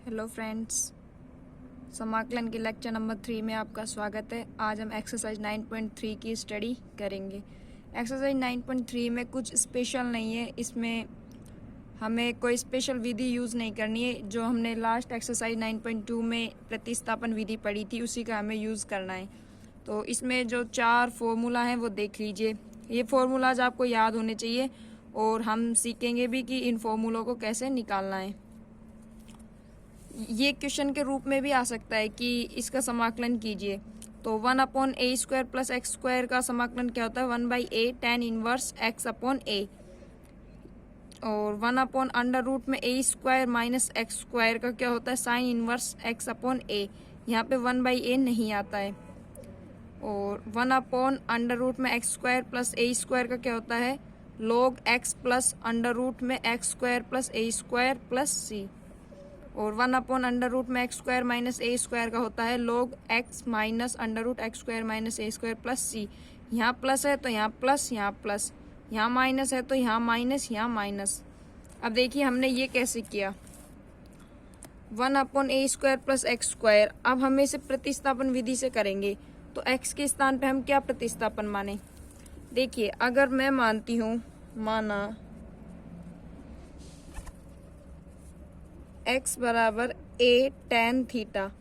Hello friends, समाकलन के lecture number 3 में आपका स्वागत है। आज हम एक्सरसाइज 9.3 की स्टडी करेंगे। एक्सरसाइज 9.3 में कुछ स्पेशल नहीं है, इसमें हमें कोई स्पेशल विधि यूज़ नहीं करनी है। जो हमने लास्ट एक्सरसाइज 9.2 में प्रतिस्थापन विधि पढ़ी थी उसी का हमें यूज़ करना है। तो इसमें जो 4 फॉर्मूला हैं वो देख लीजिए। ये फार्मूलाज आपको याद होने चाहिए और हम सीखेंगे भी कि इन फार्मूलों को कैसे निकालना है। ये क्वेश्चन के रूप में भी आ सकता है कि इसका समाकलन कीजिए। तो 1/a² + x² का समाकलन क्या होता है? 1/a tan inverse x upon a। और 1/√में a² - x² का क्या होता है? Sin inverse x upon a। यहाँ पे 1/a नहीं आता है। और 1/√में x² + a² का क्या होता है? log x प्लस √में x² + a² + c। और 1/√में x² - a² का होता है log x minus √x² - a² + c। यहाँ प्लस है तो यहाँ प्लस, यहाँ प्लस, यहाँ माइनस है तो यहाँ माइनस, यहाँ माइनस। अब देखिए हमने ये कैसे किया, 1/a² + x²। अब हम इसे प्रतिस्थापन विधि से करेंगे। तो x के स्थान पे हम क्या प्रतिस्थापन माने? देखिए, अगर मैं मानती हूँ, माना x बराबर a tan थीटा।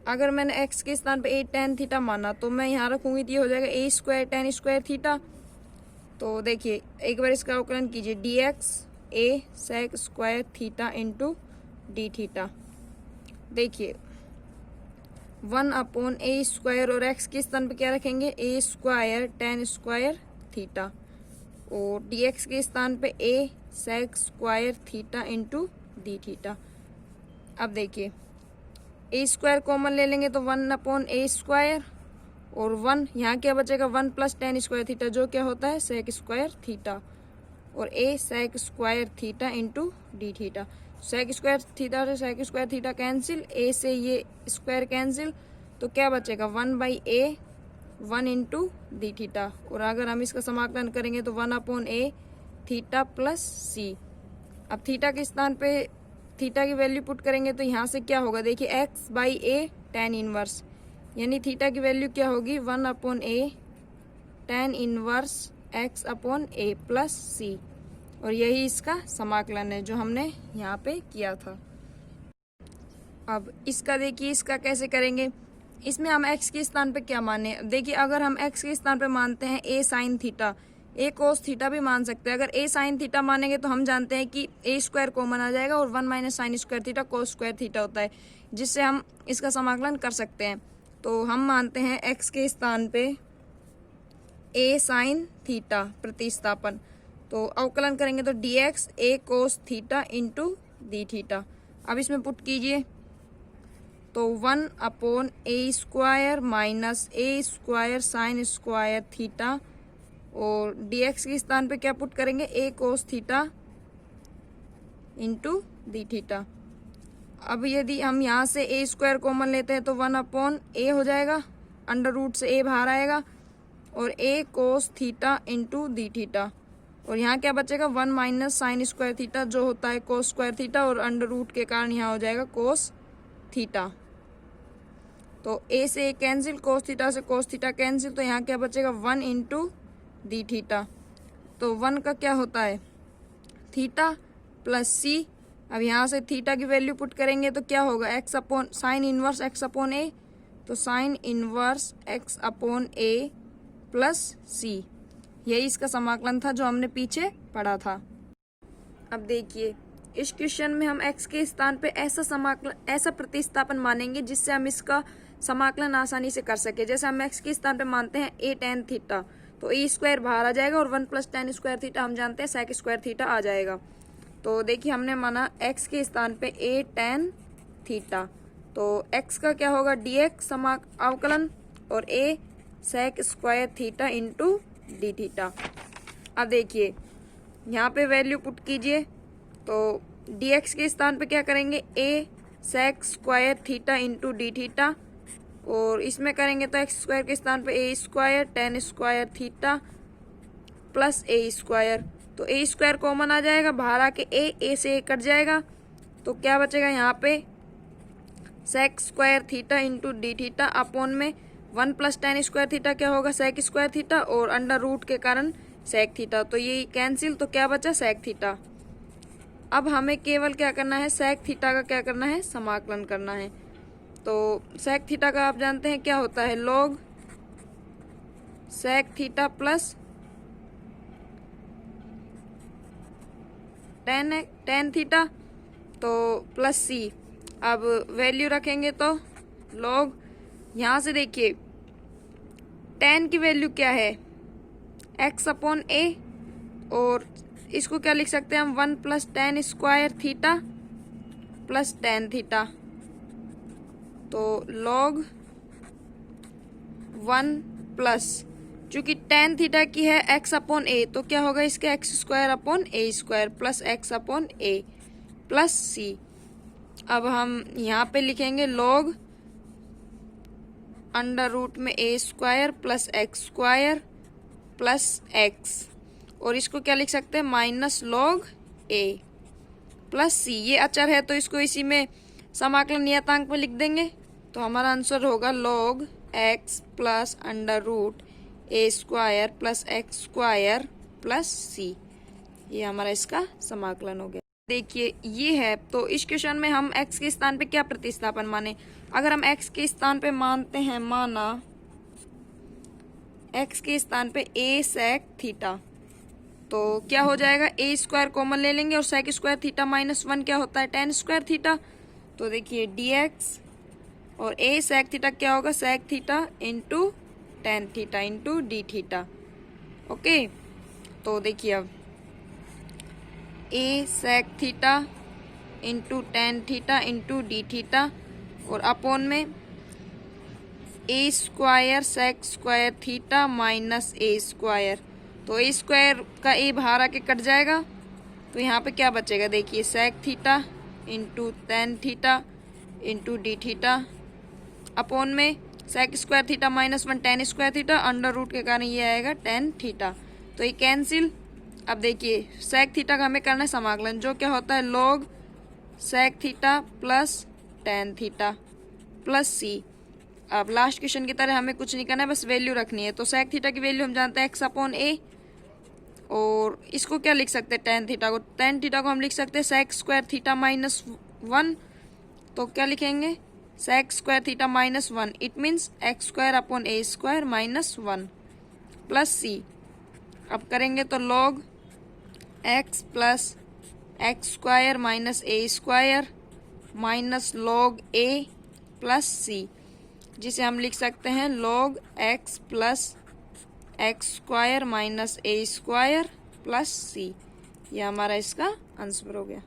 अगर मैंने x के स्थान पे a tan थीटा माना तो मैं यहाँ रखूंगी तो ये हो जाएगा a² tan² थीटा। तो देखिए एक बार इसका अवकलन कीजिए, dx a sec² theta into d theta. देखिए 1/a² और x के स्थान पे क्या रखेंगे? a² tan² theta. और dx के स्थान पे a sec² theta into d theta. अब देखिए a² कॉमन ले लेंगे तो 1/a² और 1 यहाँ क्या बचेगा? 1 + tan² थीटा जो क्या होता है? sec² theta. और a sec² theta into d theta. sec² theta से sec² थीटा कैंसिल, a से ये स्क्वायर कैंसिल, तो क्या बचेगा? 1/a 1 into d theta. और अगर हम इसका समाकलन करेंगे तो 1/a थीटा प्लस c। अब थीटा के स्थान पे थीटा की वैल्यू पुट करेंगे तो यहाँ से क्या होगा? देखिए x/a tan इनवर्स, यानी थीटा की वैल्यू क्या होगी? 1/a tan inverse x upon a plus c। और यही इसका समाकलन है जो हमने यहाँ पे किया था। अब इसका देखिए, इसका कैसे करेंगे? इसमें हम x के स्थान पे क्या माने? देखिए अगर हम x के स्थान पे मानते हैं a sin theta, a cos theta भी मान सकते हैं। अगर a sin थीटा मानेंगे तो हम जानते हैं कि a² कॉमन आ जाएगा और 1 - sin² थीटा cos² थीटा होता है, जिससे हम इसका समाकलन कर सकते हैं। तो हम मानते हैं x के स्थान पे a sin थीटा प्रतिस्थापन। तो अवकलन करेंगे तो dx a cos theta into d theta. अब इसमें पुट कीजिए तो 1/a² minus a² sin² theta. और dx के स्थान पे क्या पुट करेंगे? a cos theta into d theta. अब यदि हम यहाँ से a² कॉमन लेते हैं तो 1/a हो जाएगा, √ से a बाहर आएगा, और a cos theta into d theta. और यहाँ क्या बचेगा? 1 - sin² थीटा जो होता है cos² थीटा, और √ के कारण यहाँ हो जाएगा cos थीटा। तो a से a कैंसिल, cos थीटा से cos थीटा कैंसिल, तो यहाँ क्या बचेगा? 1 इंटू डी थीटा। तो 1 का क्या होता है? Theta plus c। अब यहाँ से थीटा की वैल्यू पुट करेंगे तो क्या होगा? x upon sine inverse x upon a। तो sign inverse x upon a plus c। यही इसका समाकलन था जो हमने पीछे पढ़ा था। अब देखिए इस क्वेश्चन में हम x के स्थान पे ऐसा प्रतिस्थापन मानेंगे जिससे हम इसका समाकलन आसानी से कर सके। जैसे हम x के स्थान पे मानते हैं a tan थीटा, तो a² बाहर आ जाएगा और 1 + tan² थीटा हम जानते हैं sec² थीटा आ जाएगा। तो देखिए हमने माना x के स्थान पे a tan थीटा, तो x का क्या होगा? dx अवकलन और a sec² theta into d theta. अब देखिए यहाँ पे वैल्यू पुट कीजिए तो dx के स्थान पे क्या करेंगे? a sec² theta into d theta. और इसमें करेंगे तो x² के स्थान पे a² tan² theta plus a²। तो a² कॉमन आ जाएगा, बाहर आके a से a कट जाएगा, तो क्या बचेगा यहाँ पे? Sec square theta into d theta upon में 1 प्लस टेन स्क्वायर थीटा क्या होगा सेक स्क्वायर थीटा और अंडर रूट के कारण सेक थीटा, तो ये कैंसिल, तो क्या बचा सेक थीटा। अब हमें केवल क्या करना है सेक थीटा का क्या करना है समाकलन करना है। तो सेक थीटा का आप जानते हैं क्या होता है log sec theta plus tan theta तो प्लस सी। अब वैल्यू रखेंगे तो लॉग यहाँ से देखिए टेन की वैल्यू क्या है एक्स अपॉन ए और इसको क्या लिख सकते हैं हम 1 plus tan square theta plus tan theta. तो लॉग 1 प्लस चूंकि टेन थीटा की है एक्स अपॉन ए तो क्या होगा इसके X square upon A square plus X upon A plus सी। अब हम यहाँ पे लिखेंगे लॉग अंडर रूट में ए square plus X square plus X और इसको क्या लिख सकते हैं minus log A plus C. ये अचर है तो इसको इसी में समाकलन नियतांक में लिख देंगे तो हमारा आंसर होगा log X plus under root A square plus X square plus C. ये हमारा इसका समाकलन हो गया। देखिए ये है तो इस क्वेश्चन में हम x के स्थान पे क्या प्रतिस्थापन माने। अगर हम x के स्थान पे मानते हैं माना x के स्थान पे a sec थीटा तो क्या हो जाएगा a स्क्वायर कॉमन ले लेंगे और sec स्क्वायर थीटा माइनस 1 क्या होता है tan स्क्वायर थीटा। तो देखिए dx और a sec थीटा क्या होगा sec theta into tan theta into d theta. Okay तो देखिए अब a sec theta into tan theta into d theta और अपॉन में a square sec square theta minus a square. तो a square का a बाहर आके कट जाएगा तो यहाँ पे क्या बचेगा देखिए sec theta into tan theta into d theta upon में sec square theta minus 1 tan square theta under root के कारण ये आएगा टेन थीटा तो ये कैंसिल। अब देखिए sec थीटा का हमें करना है समाकलन जो क्या होता है log sec theta plus tan theta plus सी। अब लास्ट क्वेश्चन की तरह हमें कुछ नहीं करना है बस वैल्यू रखनी है। तो sec थीटा की वैल्यू हम जानते हैं x अपॉन ए और इसको क्या लिख सकते हैं टेन थीटा को हम लिख सकते हैं sec स्क्वायर थीटा माइनस 1 तो क्या लिखेंगे sec square theta minus 1 it means X square upon A square minus 1 plus सी। अब करेंगे तो log x plus X square minus A square minus log A plus C जिसे हम लिख सकते हैं log x plus X square minus A square plus C. ये हमारा इसका आंसर हो गया।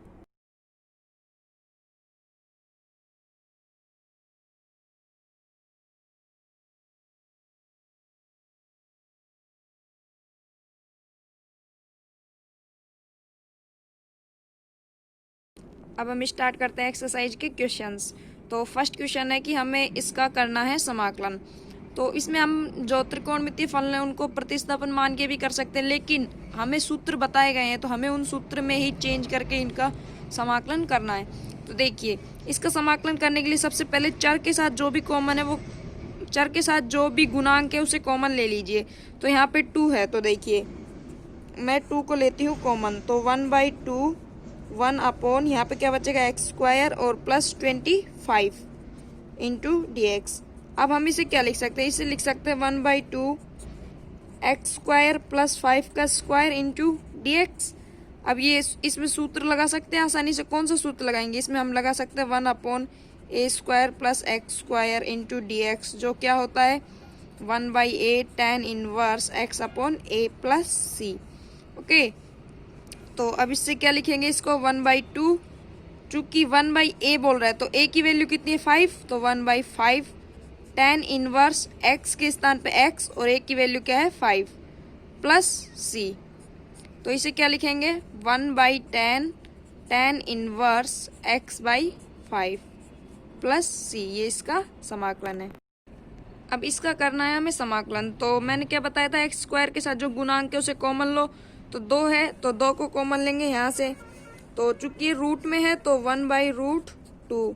अब हम स्टार्ट करते हैं एक्सरसाइज के क्वेश्चंस। तो फर्स्ट क्वेश्चन है कि हमें इसका करना है समाकलन। तो इसमें हम जो त्रिकोणमितीय फलन है उनको प्रतिस्थापन मान के भी कर सकते हैं लेकिन हमें सूत्र बताए गए हैं तो हमें उन सूत्र में ही चेंज करके इनका समाकलन करना है। तो देखिए इसका समाकलन करने के लिए सबसे पहले चर के साथ जो भी कॉमन है वो चर के साथ जो भी गुणांक है उसे कॉमन ले लीजिए। तो यहाँ पे 2 है तो देखिए मैं 2 को लेती हूँ कॉमन तो 1/2 1 अपॉन यहाँ पे क्या बचेगा एक्स स्क्वायर और प्लस 25 इंटू डी एक्स। अब हम इसे क्या लिख सकते हैं इसे लिख सकते हैं 1/2 एक्स स्क्वायर प्लस 5 का स्क्वायर इंटू डी एक्स। अब ये इसमें सूत्र लगा सकते हैं आसानी से। कौन सा सूत्र लगाएंगे इसमें हम लगा सकते हैं 1 upon A square plus X square into D X जो क्या होता है 1/8 tan inverse X upon A plus C. Okay तो अब इससे क्या लिखेंगे इसको 1/2 चूंकि 1/a बोल रहा है तो a की वैल्यू कितनी है 5 तो 1/5 tan इनवर्स x के स्थान पे x और a की वैल्यू क्या है 5 प्लस c। तो इसे क्या लिखेंगे 1/10 tan inverse x/5 plus c। ये इसका समाकलन है। अब इसका करना है हमें समाकलन। तो मैंने क्या बताया था एक्स स्क्वायर के साथ जो गुणांक है उसे कॉमन लो तो 2 है तो 2 को कॉमन लेंगे यहाँ से। तो चूंकि रूट में है तो 1/√2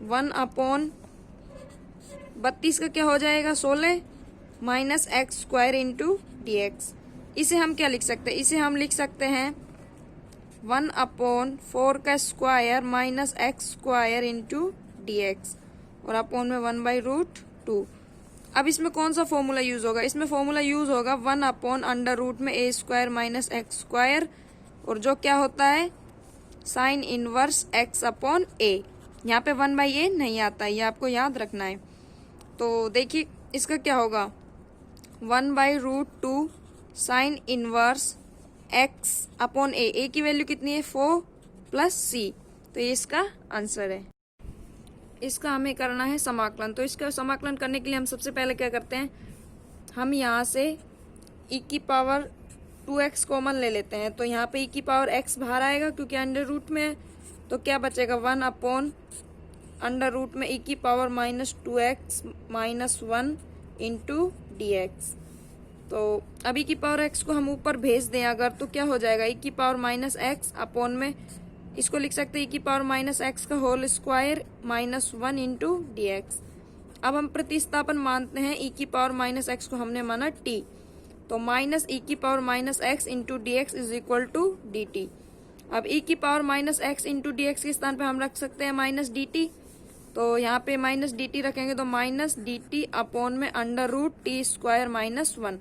1/32 का क्या हो जाएगा 16 minus x square into D x. इसे हम क्या लिख सकते हैं, इसे हम लिख सकते हैं 1/4 का square minus x square into D x और अपॉन में 1/√2। अब इसमें कौन सा फॉर्मूला यूज होगा, इसमें फॉर्मूला यूज होगा 1/√में a square minus x square और जो क्या होता है sin inverse x upon a। यहाँ पे 1/a नहीं आता है, ये आपको याद रखना है। तो देखिए इसका क्या होगा 1/√2 sign inverse x upon a की वैल्यू कितनी है 4 + c, तो ये इसका आंसर है। इसका हमें करना है समाकलन। तो इसका समाकलन करने के लिए हम सबसे पहले क्या करते हैं, हम यहाँ से e⁻2x कॉमन ले लेते हैं। तो यहाँ पे e⁻x बाहर आएगा क्योंकि अंडर रूट में है, तो क्या बचेगा 1/√में e⁻−2x - 1 इंटू dx। तो अब e⁻x को हम ऊपर भेज दें अगर, तो क्या हो जाएगा e⁻−x अपॉन में इसको लिख सकते हैं e⁻−x का होल स्क्वायर -1 इंटू dx। अब हम प्रतिस्थापन मानते हैं e⁻−x को हमने माना t, तो minus e⁻−x into dx is equal to dt। अब e⁻−x इंटू dx के स्थान पे हम रख सकते हैं -dt, तो यहाँ पे -dt रखेंगे तो -dt अपॉन में √t² - 1।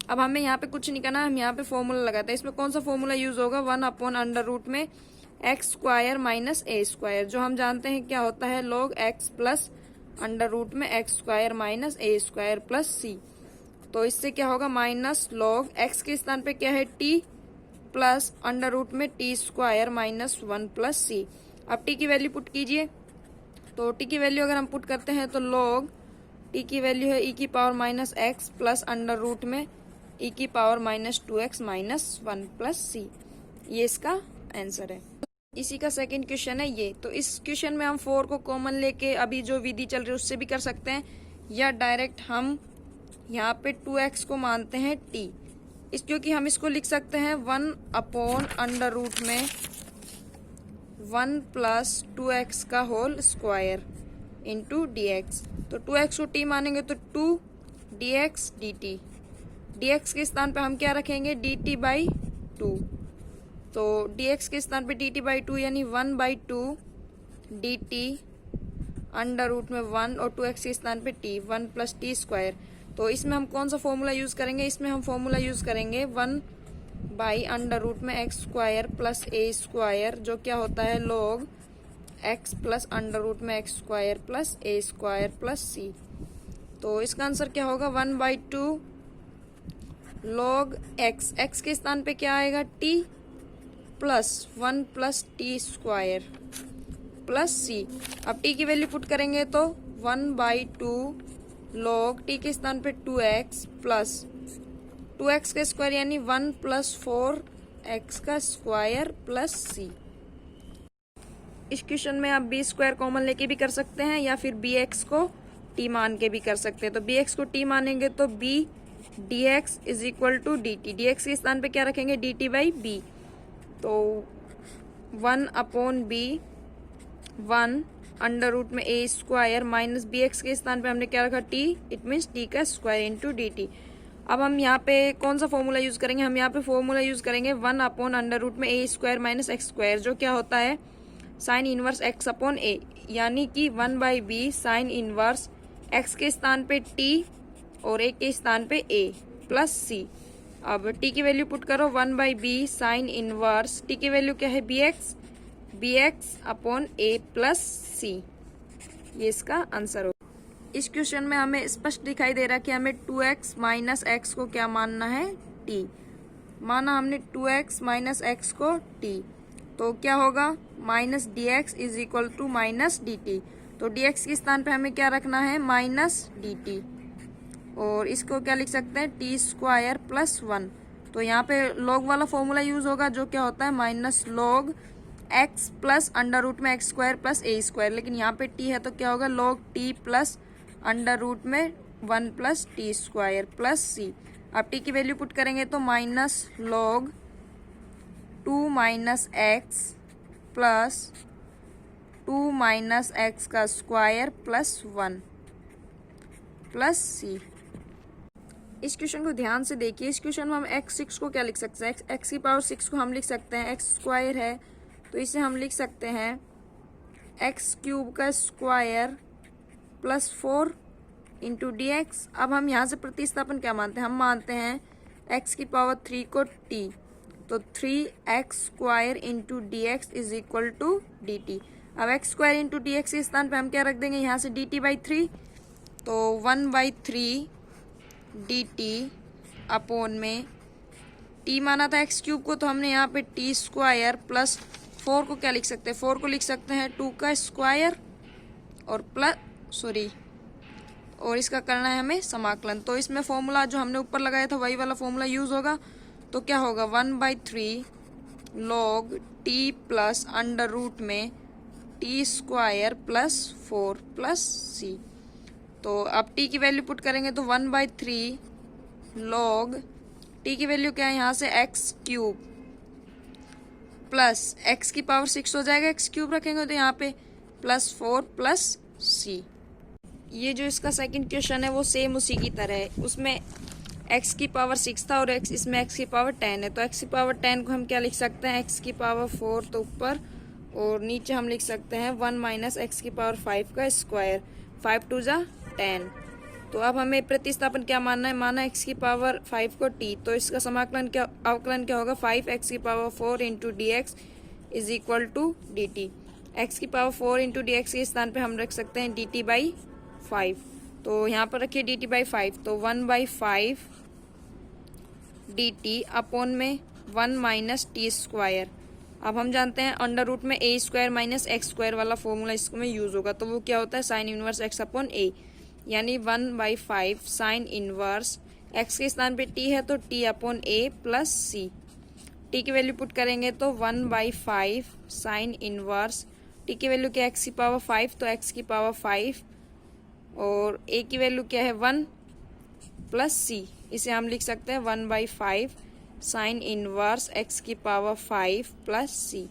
अब हमें यहाँ पे कुछ नहीं करना, हम यहाँ पे फॉर्मूला लगाते हैं। इसमें कौन सा फॉर्मूला यूज होगा 1/√में x square minus A square, जो हम जानते हैं क्या होता है log x प्लस √में X square minus A square plus सी। तो इससे क्या होगा माइनस log x के स्थान पे क्या है t प्लस √में t² - 1 प्लस सी। अब t की वैल्यू पुट कीजिए, तो t की वैल्यू अगर हम पुट करते हैं तो log t की वैल्यू है e⁻−x प्लस √में e⁻−2x - 1 प्लस सी। ये इसका आंसर है। इसी का सेकंड क्वेश्चन है ये। तो इस क्वेश्चन में हम 4 को कॉमन लेके अभी जो विधि चल रही है उससे भी कर सकते हैं, या डायरेक्ट हम यहाँ पे 2x को मानते हैं t, इस क्योंकि हम इसको लिख सकते हैं 1/√में 1 + 2x का होल स्क्वायर इंटू dx। तो 2x को t मानेंगे तो 2 dx dt, dx के स्थान पे हम क्या रखेंगे dt/2, तो dx के स्थान पे dt/2 यानी 1/2 dt √में 1 और 2x के स्थान पे t 1 + t²। तो इसमें हम कौन सा फॉर्मूला यूज करेंगे, इसमें हम फॉर्मूला यूज करेंगे 1/√में x² प्लस a², जो क्या होता है log x प्लस √में x² plus a² plus c। तो इसका आंसर क्या होगा 1/2 log x के स्थान पे क्या आएगा t plus 1 + t² plus c। अब t की वैल्यू पुट करेंगे तो 1/2 log t के स्थान पे 2x प्लस 2x का स्क्वायर यानी 1 + 4x का स्क्वायर प्लस c। इस क्वेश्चन में आप b² कॉमन लेके भी कर सकते हैं या फिर bx को t मान के भी कर सकते हैं। तो bx को t मानेंगे तो b dx is equal to dt, dx के स्थान पे क्या रखेंगे dt/b, तो 1/b 1 √में a² माइनस bx के स्थान पे हमने क्या रखा t, इट मीन्स t का स्क्वायर इंटू dt। अब हम यहाँ पे कौन सा फॉर्मूला यूज करेंगे, हम यहाँ पे फॉर्मूला यूज करेंगे 1/√में a² - x², जो क्या होता है sin inverse x upon a, यानी कि 1/b साइन इनवर्स x के स्थान पे t और a के स्थान पे a प्लस c। अब t की वैल्यू पुट करो 1/b साइन इनवर्स t की वैल्यू क्या है bx upon a plus c। ये इसका आंसर हो। इस क्वेश्चन में हमें स्पष्ट दिखाई दे रहा है कि हमें 2x - x को क्या मानना है t, माना हमने 2x - x को t, तो क्या होगा -dx is equal to -dt। तो dx के स्थान पे हमें क्या रखना है -dt, और इसको क्या लिख सकते हैं t² प्लस 1। तो यहाँ पे log वाला फॉर्मूला यूज होगा, जो क्या होता है -log x प्लस √में x² प्लस a², लेकिन यहाँ पे t है तो क्या होगा log t प्लस √में 1 + t² प्लस c। अब t की वैल्यू पुट करेंगे तो -log 2 - x plus 2 minus x का स्क्वायर प्लस 1 प्लस सी। इस क्वेश्चन को ध्यान से देखिए। इस क्वेश्चन में हम x6 को क्या लिख सकते हैं, एक्स की पावर 6 को हम लिख सकते हैं, एक्स स्क्वायर है तो इसे हम लिख सकते हैं एक्स क्यूब का square plus 4 into D x. अब हम यहाँ से प्रतिस्थापन क्या मानते हैं, हम मानते हैं x की पावर 3 को t, तो 3x square into D x is equal to d t. अब x square into D x के स्थान पे हम क्या रख देंगे, यहाँ से डी टी बाई 3, तो 1/3 डी टी अपोन में t माना था x क्यूब को, तो हमने यहाँ पे t स्क्वायर प्लस 4 को क्या लिख सकते हैं, 4 को लिख सकते हैं 2 का स्क्वायर और इसका करना है हमें समाकलन। तो इसमें फॉर्मूला जो हमने ऊपर लगाया था वही वाला फॉर्मूला यूज होगा। तो क्या होगा 1/3 log t plus under root में t square plus 4 plus c। तो अब t की वैल्यू पुट करेंगे तो 1/3 log t की वैल्यू क्या है, यहाँ से x क्यूब प्लस x की पावर 6 हो जाएगा, x क्यूब रखेंगे तो यहाँ पे प्लस 4 प्लस c। ये जो इसका सेकंड क्वेश्चन है वो सेम उसी की तरह है, उसमें x की पावर 6 था और इसमें x की पावर 10 है। तो x की पावर 10 को हम क्या लिख सकते हैं, x की पावर 4 तो ऊपर और नीचे हम लिख सकते हैं 1 माइनस एक्स की पावर 5 का स्क्वायर, 5 2 जा 10। तो अब हमें प्रतिस्थापन क्या मानना है, माना x की पावर 5 को t, तो इसका समाकलन क्या अवकलन क्या होगा, 5x की power 4 into D x is equal to d t. X की पावर 4 इंटू डी एक्स के स्थान पे हम रख सकते हैं डी टी बाई 5, तो यहाँ पर रखिए डी टी बाई 5, तो 1/5 डी टी अपॉन में 1 माइनस टी स्क्वायर। अब हम जानते हैं अंडर रूट में ए स्क्वायर माइनस एक्स स्क्वायर वाला फॉर्मूला इसमें यूज होगा, तो वो क्या होता है साइन इनवर्स एक्स अपॉन ए, यानी 1/5 साइन इनवर्स एक्स के स्थान पे टी है तो T upon A plus C. T की वैल्यू पुट करेंगे तो 1/5 साइन इनवर्स टी की वैल्यू क्या है एक्स की पावर 5, तो एक्स की पावर 5 और ए की वैल्यू क्या है 1 प्लस सी। इसे हम लिख सकते हैं 1/5 साइन इनवर्स एक्स की पावर 5 प्लस सी।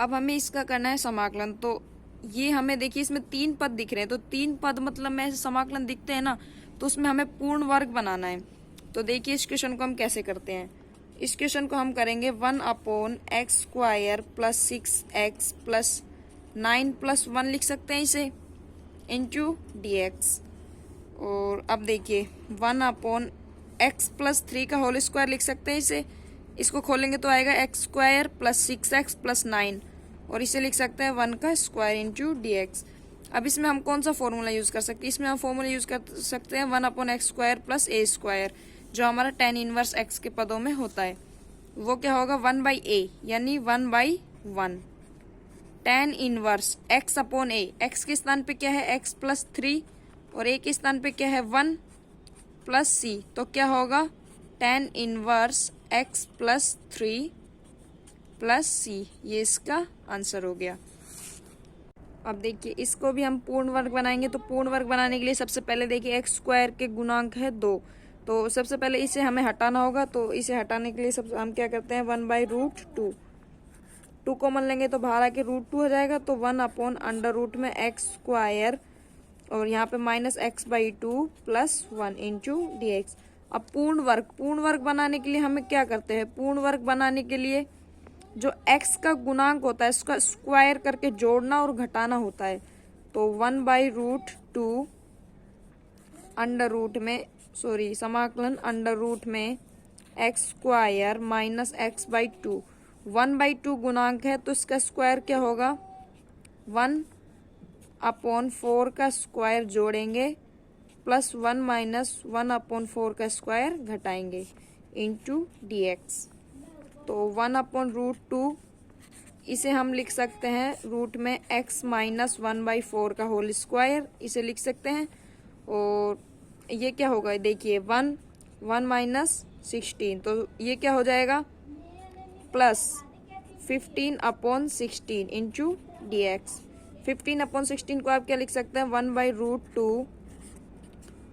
अब हमें इसका करना है समाकलन। तो ये हमें देखिए इसमें 3 पद दिख रहे हैं, तो 3 पद मतलब में ऐसे समाकलन दिखते हैं ना, तो उसमें हमें पूर्ण वर्ग बनाना है। तो देखिए इस क्वेश्चन को हम कैसे करते हैं, इस क्वेश्चन को हम करेंगे 1/x square plus 6x plus 9 plus 1 लिख सकते हैं इसे इंटू डी एक्स। और अब देखिए 1/x प्लस 3 का होल स्क्वायर लिख सकते हैं इसे, इसको खोलेंगे तो आएगा x square plus 6x plus 9 और इसे लिख सकते हैं 1 का स्क्वायर इंटू डी एक्स। अब इसमें हम कौन सा फॉर्मूला यूज कर सकते हैं, इसमें हम फॉर्मूला यूज कर सकते हैं 1/x square plus a square, जो हमारा tan इनवर्स x के पदों में होता है। वो क्या होगा 1/a यानी 1/1 tan inverse x upon a। x के स्थान पे क्या है x प्लस 3 और a के स्थान पे क्या है 1 प्लस c, तो क्या होगा tan inverse x plus 3 plus c। ये इसका आंसर हो गया। अब देखिए इसको भी हम पूर्ण वर्ग बनाएंगे, तो पूर्ण वर्ग बनाने के लिए सबसे पहले देखिए एक्स स्क्वायर के गुणांक है 2, तो सबसे पहले इसे हमें हटाना होगा। तो इसे हटाने के लिए सब हम क्या करते हैं 1/√2, 2 कॉमन लेंगे तो बाहर आके √2 हो जाएगा, तो 1/अंडर रूट में एक्स स्क्वायर और यहाँ पे -x/2 plus 1 into D x. अब पूर्ण वर्ग बनाने के लिए हमें क्या करते हैं, पूर्ण वर्ग बनाने के लिए जो x का गुणांक होता है इसका स्क्वायर करके जोड़ना और घटाना होता है। तो 1/√2 समाकलन अंडर रूट में एक्स स्क्वायर माइनस x/2, 1/2 गुणांक है तो इसका स्क्वायर क्या होगा 1/4 का स्क्वायर जोड़ेंगे प्लस 1 माइनस 1/4 का स्क्वायर घटाएंगे इंटू डी एक्स। तो 1/√2 इसे हम लिख सकते हैं रूट में x माइनस 1/4 का होल स्क्वायर, इसे लिख सकते हैं। और ये क्या होगा देखिए 1 माइनस 16, तो ये क्या हो जाएगा प्लस 15/16 इंटू डी एक्स। 15/16 को आप क्या लिख सकते हैं 1/√2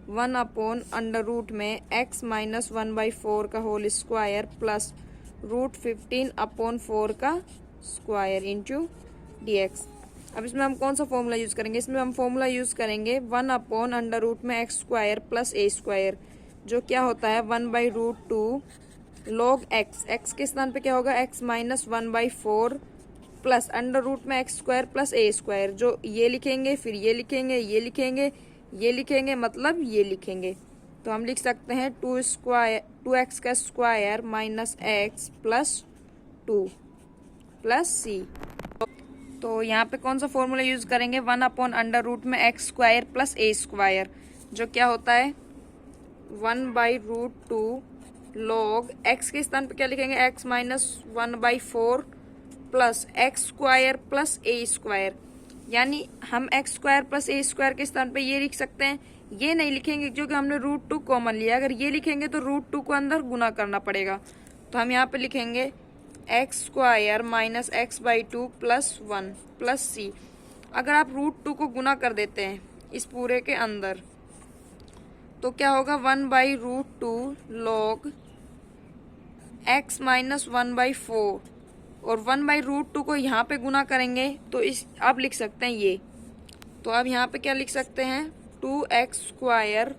1/अंडर रूट में x माइनस 1/4 का होल स्क्वायर प्लस √15/4 का स्क्वायर इंटू dx। अब इसमें हम कौन सा फॉर्मूला यूज करेंगे, इसमें हम फॉर्मूला यूज करेंगे 1/√में x square plus a square, जो क्या होता है 1/√2 log x। x के स्थान पे क्या होगा x माइनस 1/4 प्लस √में x square plus a square, जो ये लिखेंगे फिर ये लिखेंगे ये लिखेंगे ये लिखेंगे मतलब ये लिखेंगे। तो हम लिख सकते हैं 2x का square minus x plus 2 plus c। तो यहाँ पे कौन सा फॉर्मूला यूज करेंगे 1/√में x square plus a square, जो क्या होता है 1/√2 log x के स्थान पे क्या लिखेंगे x minus 1/4 plus x square plus a square, यानी हम x square plus a square के स्थान पे ये लिख सकते हैं, ये नहीं लिखेंगे क्योंकि हमने √2 कॉमन लिया। अगर ये लिखेंगे तो √2 को अंदर गुना करना पड़ेगा। तो हम यहाँ पे लिखेंगे x square minus x/2 plus 1 plus c। अगर आप √2 को गुना कर देते हैं इस पूरे के अंदर तो क्या होगा 1/√2 log x माइनस 1/4, और 1/√2 को यहाँ पे गुना करेंगे तो इस अब लिख सकते हैं ये। तो अब यहाँ पे क्या लिख सकते हैं 2x square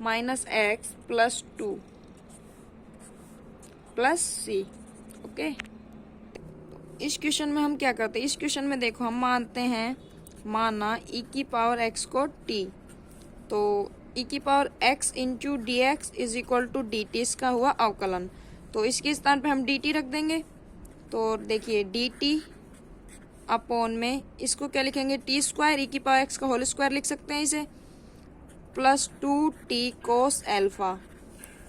minus x plus 2 plus c। Okay, इस क्वेश्चन में हम क्या करते हैं, इस क्वेश्चन में देखो हम मानते हैं, माना e की पावर x को t, तो e की power x into D x is equal to d t, इसका हुआ अवकलन। तो इसके स्थान पे हम dt रख देंगे। तो देखिए dt अपॉन में इसको क्या लिखेंगे टी स्क्वायर e की पावर x का होल स्क्वायर लिख सकते हैं इसे, प्लस 2t कोस एल्फा,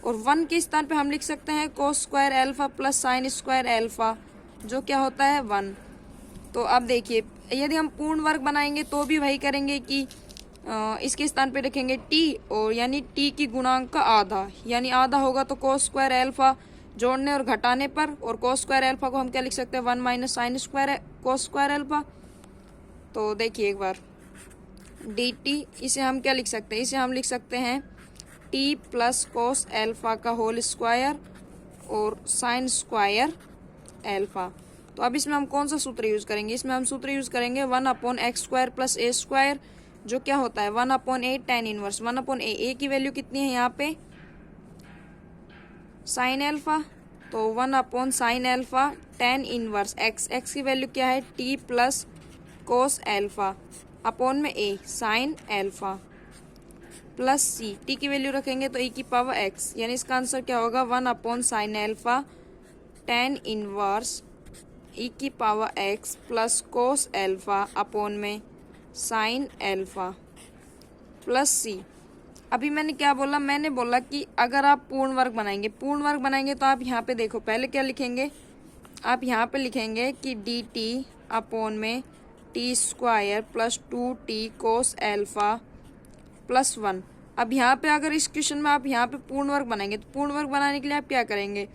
और 1 के स्थान पे हम लिख सकते हैं cos square alpha plus sine square alpha, जो क्या होता है 1। तो अब देखिए यदि हम पूर्ण वर्ग बनाएंगे तो भी वही करेंगे कि इसके स्थान पे रखेंगे t, और यानी t की गुणांक का आधा, यानी आधा होगा तो कोस स्क्वायर एल्फा जोड़ने और घटाने पर, और कोस स्क्वायर एल्फा को हम क्या लिख सकते हैं 1 minus sine square cos square alpha. तो देखिए एक बार dt, इसे हम क्या लिख सकते हैं, इसे हम लिख सकते हैं t प्लस कोस एल्फा का होल स्क्वायर और साइन स्क्वायर एल्फा। तो अब इसमें हम कौन सा सूत्र यूज करेंगे, इसमें हम सूत्र यूज करेंगे 1/x square plus a square, जो क्या होता है 1/a tan inverse 1/a। a की वैल्यू कितनी है यहाँ पे साइन एल्फा, तो 1/sin alpha tan inverse x, x की वैल्यू क्या है t plus cos alpha upon में a sine alpha plus c, t की वैल्यू रखेंगे तो e की पावर x, यानी इसका आंसर क्या होगा 1/sin alpha tan inverse e की पावर x प्लस कोस एल्फा अपॉन में साइन एल्फा प्लस c। अभी मैंने क्या बोला, मैंने बोला कि अगर आप पूर्ण वर्ग बनाएंगे तो आप यहाँ पे देखो पहले क्या लिखेंगे, आप यहाँ पे लिखेंगे कि dt अपॉन में t स्क्वायर प्लस 2t कोस एल्फा प्लस 1। अब यहाँ पे अगर इस क्वेश्चन में आप यहाँ पे पूर्ण वर्ग बनाएंगे तो पूर्ण वर्ग बनाने के लिए आप क्या करेंगे,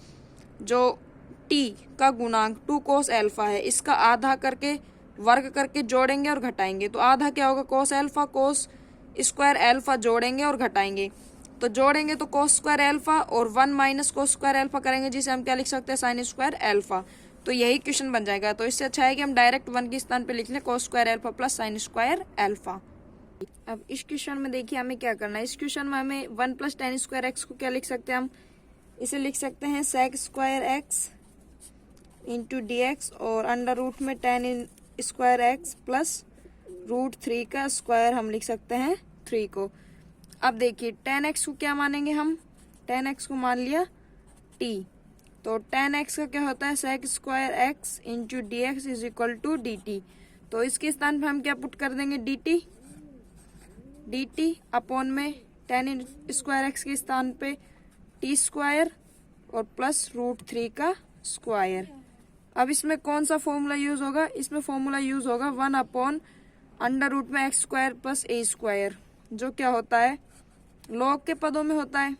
जो t का गुणांक 2 कोस एल्फा है इसका आधा करके वर्ग करके जोड़ेंगे और घटाएंगे। तो आधा क्या होगा कोस एल्फा, कोस स्क्वायर एल्फा जोड़ेंगे और घटाएंगे, तो जोड़ेंगे तो कोस स्क्वायर एल्फा और 1 माइनस कोस स्क्वायर एल्फा करेंगे, जिसे हम क्या लिख सकते हैं साइन स्क्वायर एल्फा। तो यही क्वेश्चन बन जाएगा। तो इससे अच्छा है कि हम डायरेक्ट 1 के स्थान पे लिख लें cos square alpha plus sine square alpha. अब इस क्वेश्चन में देखिए हमें क्या करना है, इस क्वेश्चन में हमें 1 प्लस tan स्क्वायर एक्स को क्या लिख सकते हैं, हम इसे लिख सकते हैं sec square x into D x, और अंडर रूट में tan स्क्वायर एक्स प्लस √3 का स्क्वायर हम लिख सकते हैं 3 को। अब देखिए tan x को क्या मानेंगे हम, tan x को मान लिया t, तो tan x का क्या होता है sec square x into D x is equal to d t. तो इसके स्थान पे हम क्या पुट कर देंगे dt अपॉन में tan स्क्वायर x के स्थान पे t स्क्वायर और प्लस √3 का स्क्वायर। अब इसमें कौन सा फॉर्मूला यूज होगा, इसमें फॉर्मूला यूज होगा 1/√में x square plus a square, जो क्या होता है लॉग के पदों में होता है,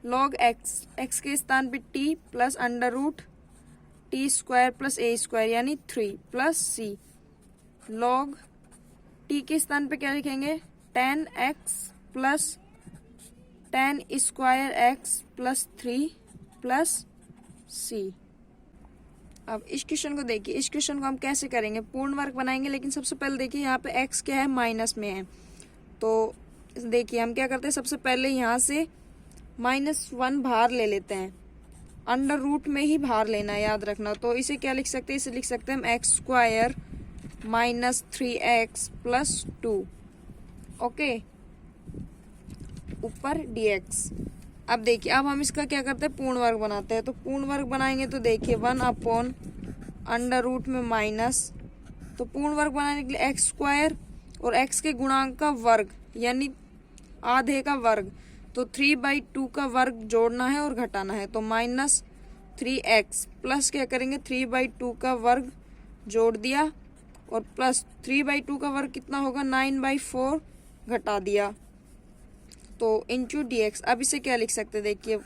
लॉग x के स्थान पे t plus √t square plus a square यानी 3 प्लस c, लॉग t के स्थान पे क्या लिखेंगे tan x plus tan square x plus 3 plus c। अब इस क्वेश्चन को देखिए, इस क्वेश्चन को हम कैसे करेंगे, पूर्ण वर्ग बनाएंगे, लेकिन सबसे पहले देखिए यहाँ पे x क्या है, माइनस में है। तो देखिए हम क्या करते हैं, सबसे पहले यहाँ से -1 बाहर ले लेते हैं, अंडर रूट में ही बाहर लेना है, याद रखना। तो इसे क्या लिख सकते हैं, इसे लिख सकते हैं हम x² -3x + 2, ओके, ऊपर dx। अब देखिए अब हम इसका क्या करते हैं, पूर्ण वर्ग बनाते हैं। तो पूर्ण वर्ग बनाएंगे तो देखिए 1 अंडर रूट में माइनस, तो पूर्ण वर्ग बनाने के लिए x² और x के गुणांक का वर्ग यानी आधे का वर्ग, तो 3/2 का वर्ग जोड़ना है और घटाना है। तो -3x प्लस क्या करेंगे, 3/2 का वर्ग जोड़ दिया और प्लस 3/2 का वर्ग कितना होगा, 9/4 घटा दिया, तो इंटू dx। अब इसे क्या लिख सकते हैं, देखिए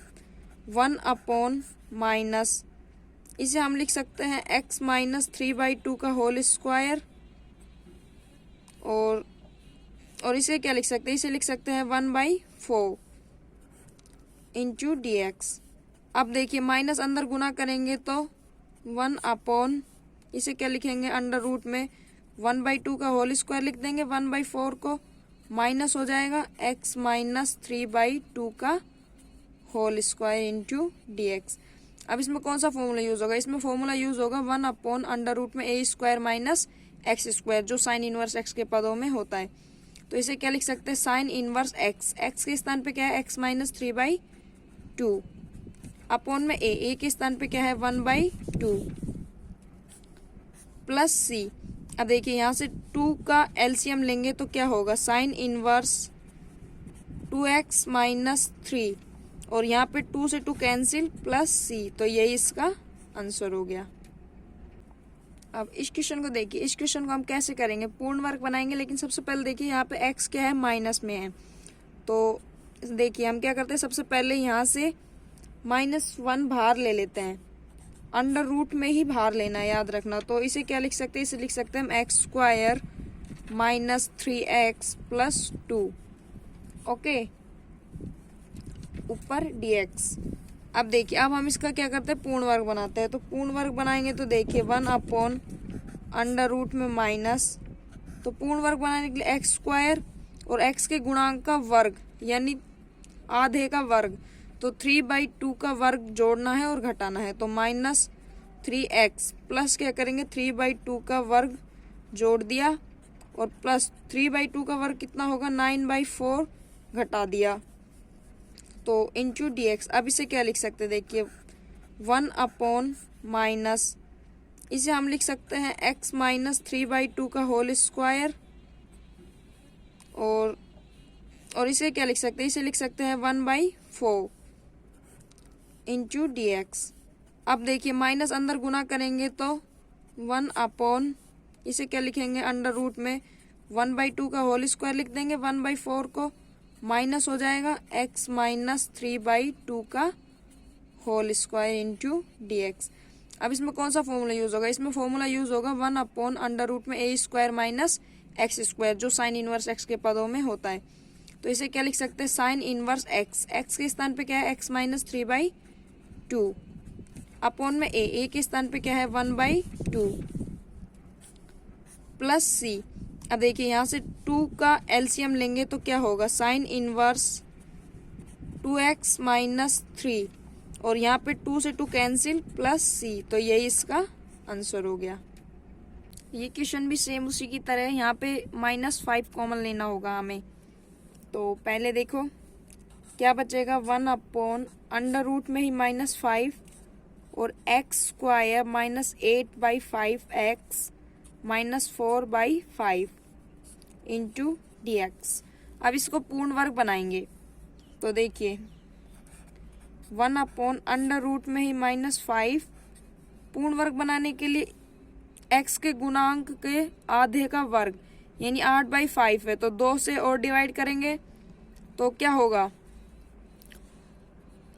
1 इसे हम लिख सकते हैं x - 3/2 का होल स्क्वायर, और इसे क्या लिख सकते हैं, इसे लिख सकते हैं 1/4 इंटू dx। अब देखिए माइनस अंदर गुना करेंगे तो 1 इसे क्या लिखेंगे, अंडर रूट में 1/2 का होल स्क्वायर लिख देंगे, 1/4 को माइनस हो जाएगा x - 3/2 का होल स्क्वायर इंटू dx। अब इसमें कौन सा फॉर्मूला यूज होगा, इसमें फॉर्मूला यूज होगा 1 अंडर रूट में a² - x², जो साइन इनवर्स x के पदों में होता है। तो इसे क्या लिख सकते हैं, साइन इनवर्स x, x के स्थान पे क्या है, x - 3/2 अपॉन में a के स्थान पे क्या है, 1/2 प्लस c। अब देखिए यहाँ से 2 का एलसीएम लेंगे तो क्या होगा, साइन इनवर्स 2x - 3, और यहाँ पे 2 से 2 कैंसिल प्लस c, तो यही इसका आंसर हो गया। अब इस क्वेश्चन को देखिए, इस क्वेश्चन को हम कैसे करेंगे, पूर्ण वर्ग बनाएंगे, लेकिन सबसे पहले देखिए यहाँ पे x क्या है, माइनस में है। तो देखिए हम क्या करते हैं, सबसे पहले यहाँ से -1 बाहर ले लेते हैं, अंडर रूट में ही बाहर लेना है, याद रखना। तो इसे क्या लिख सकते हैं, इसे लिख सकते हैं हम x² -3x + 2, ओके, ऊपर dx। अब देखिए अब हम इसका क्या करते हैं, पूर्ण वर्ग बनाते हैं। तो पूर्ण वर्ग बनाएंगे तो देखिए 1 अंडर रूट में माइनस, तो पूर्ण वर्ग बनाने के लिए x² और x के गुणांक का वर्ग यानी आधे का वर्ग, तो 3/2 का वर्ग जोड़ना है और घटाना है। तो -3x प्लस क्या करेंगे, 3/2 का वर्ग जोड़ दिया और प्लस 3/2 का वर्ग कितना होगा, 9/4 घटा दिया, तो इंटू dx। अब इसे क्या लिख सकते हैं, देखिए 1 इसे हम लिख सकते हैं x - 3/2 का होल स्क्वायर, और इसे क्या लिख सकते हैं, इसे लिख सकते हैं 1/4 इंटू dx। अब देखिए माइनस अंदर गुना करेंगे तो 1 इसे क्या लिखेंगे, अंडर रूट में 1/2 का होल स्क्वायर लिख देंगे, 1/4 को माइनस हो जाएगा x - 3/2 का होल स्क्वायर इंटू dx। अब इसमें कौन सा फॉर्मूला यूज होगा, इसमें फॉर्मूला यूज होगा 1 अंडर रूट में a² - x², जो साइन इनवर्स x के पदों में होता है। तो इसे क्या लिख सकते हैं, साइन इनवर्स x, x के स्थान पे क्या है, x - 3/2 अपॉन में a के स्थान पे क्या है, 1/2 प्लस c। अब देखिए यहाँ से 2 का एलसीएम लेंगे तो क्या होगा, साइन इनवर्स 2x - 3, और यहाँ पे 2 से 2 कैंसिल प्लस c, तो यही इसका आंसर हो गया। ये क्वेश्चन भी सेम उसी की तरह है, यहाँ पे -5 कॉमन लेना होगा हमें। तो पहले देखो क्या बचेगा, 1 अंडर रूट में ही -5 और x² -8/5x -4/5 इंटू dx। अब इसको पूर्ण वर्ग बनाएंगे तो देखिए 1 अंडर रूट में ही -5, पूर्ण वर्ग बनाने के लिए x के गुणांक के आधे का वर्ग यानी 8/5 है, तो 2 से और डिवाइड करेंगे तो क्या होगा,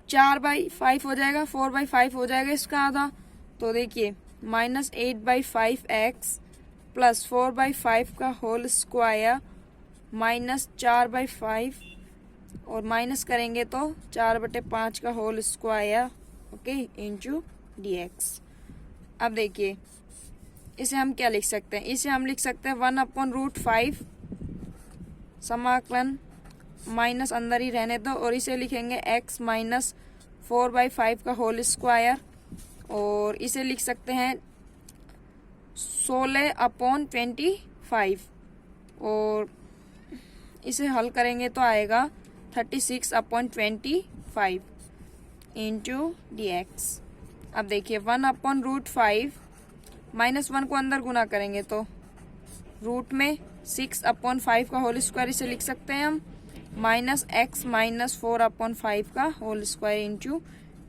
4/5 हो जाएगा, 4/5 हो जाएगा इसका आधा। तो देखिए -8/5x + 4/5 का होल स्क्वायर -4/5, और माइनस करेंगे तो 4/5 का whole square, okay, into dx। अब देखिए इसे हम क्या लिख सकते हैं, इसे हम लिख सकते हैं 1/√5 समाकलन माइनस अंदर ही रहने दो, और इसे लिखेंगे x माइनस 4/5 का होल स्क्वायर, और इसे लिख सकते हैं 16/25, और इसे हल करेंगे तो आएगा 36/25 इंटू dx। अब देखिए 1/√5 -1 को अंदर गुना करेंगे तो रूट में 6/5 का होल स्क्वायर इसे लिख सकते हैं हम, माइनस x माइनस 4/5 का होल स्क्वायर इंटू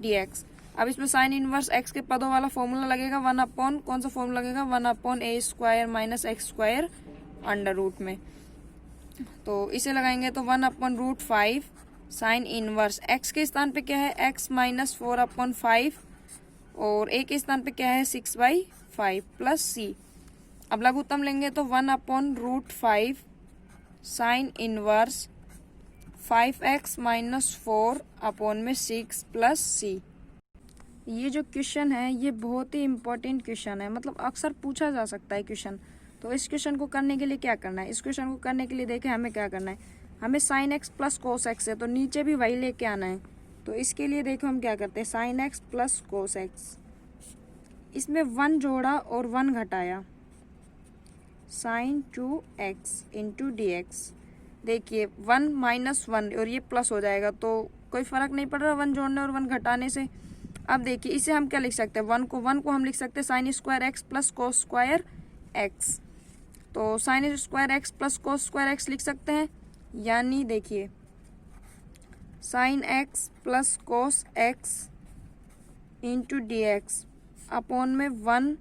dx। अब इसमें साइन इनवर्स x के पदों वाला फॉर्मूला लगेगा, कौन सा फॉर्मूला लगेगा, 1/a² minus x² under root में। तो इसे लगाएंगे तो 1/√5 साइन इनवर्स x के स्थान पे क्या है, x माइनस 4/5, और a के स्थान पे क्या है 6/5 प्लस c। अब लघुत्तम लेंगे तो 1/√5 sine inverse 5x minus 4/6 plus c। ये जो क्वेश्चन है ये बहुत ही इम्पोर्टेंट क्वेश्चन है, मतलब अक्सर पूछा जा सकता है क्वेश्चन। तो इस क्वेश्चन को करने के लिए क्या करना है, इस क्वेश्चन को करने के लिए देखें हमें क्या करना है, हमें sin x plus cos x है तो नीचे भी वही लेके आना है। तो इसके लिए देखो हम क्या करते हैं, sin x plus cos x, इसमें 1 जोड़ा और 1 घटाया, साइन 2x इंटू dx। देखिए 1 माइनस 1 और ये प्लस हो जाएगा तो कोई फर्क नहीं पड़ रहा 1 जोड़ने और 1 घटाने से। अब देखिए इसे हम क्या लिख सकते हैं, 1 को हम लिख सकते हैं sin square x plus cos square x। तो sin square x plus cos square x लिख सकते हैं, यानी देखिए sin x plus cos x into dx upon में 1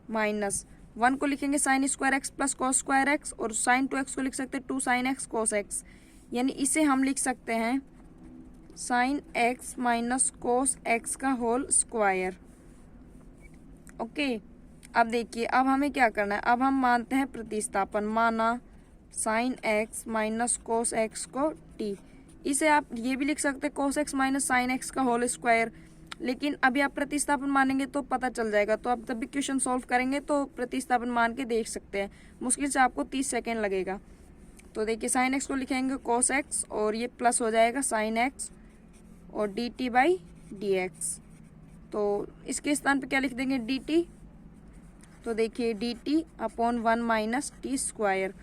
माइनस 1 को लिखेंगे sin square x plus cos square x, और साइन 2x को लिख सकते हैं 2 साइन x कोस x, यानी इसे हम लिख सकते हैं sin x minus cos x का होल स्क्वायर। ओके, अब देखिए अब हमें क्या करना है, अब हम मानते हैं प्रतिस्थापन, माना sin x minus cos x को t। इसे आप ये भी लिख सकते हैं कोस x माइनस साइन x का होल स्क्वायर, लेकिन अभी आप प्रतिस्थापन मानेंगे तो पता चल जाएगा, तो आप जब भी क्वेश्चन सॉल्व करेंगे तो प्रतिस्थापन मान के देख सकते हैं, मुश्किल से आपको 30 सेकेंड लगेगा। तो देखिए साइन x को लिखेंगे कोस x, और ये प्लस हो जाएगा साइन x और dt/dx। तो इसके स्थान पे क्या लिख देंगे dt, तो देखिए dt/1 माइनस टी स्क्वायर,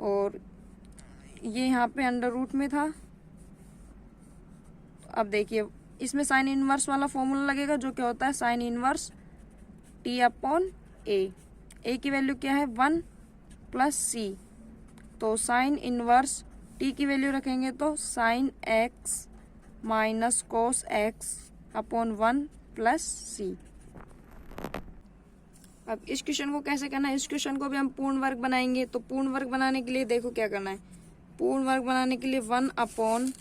और ये यहाँ पे अंडर रूट में था। अब देखिए इसमें साइन इनवर्स वाला फॉर्मूला लगेगा जो क्या होता है साइन इनवर्स t/a। a की वैल्यू क्या है 1 प्लस c, तो साइन इनवर्स t की वैल्यू रखेंगे तो sin x minus cos x upon 1 plus c। अब इस क्वेश्चन को कैसे करना है, इस क्वेश्चन को भी हम पूर्ण वर्ग बनाएंगे। तो पूर्ण वर्ग बनाने के लिए देखो क्या करना है, पूर्ण वर्ग बनाने के लिए 1 अपॉन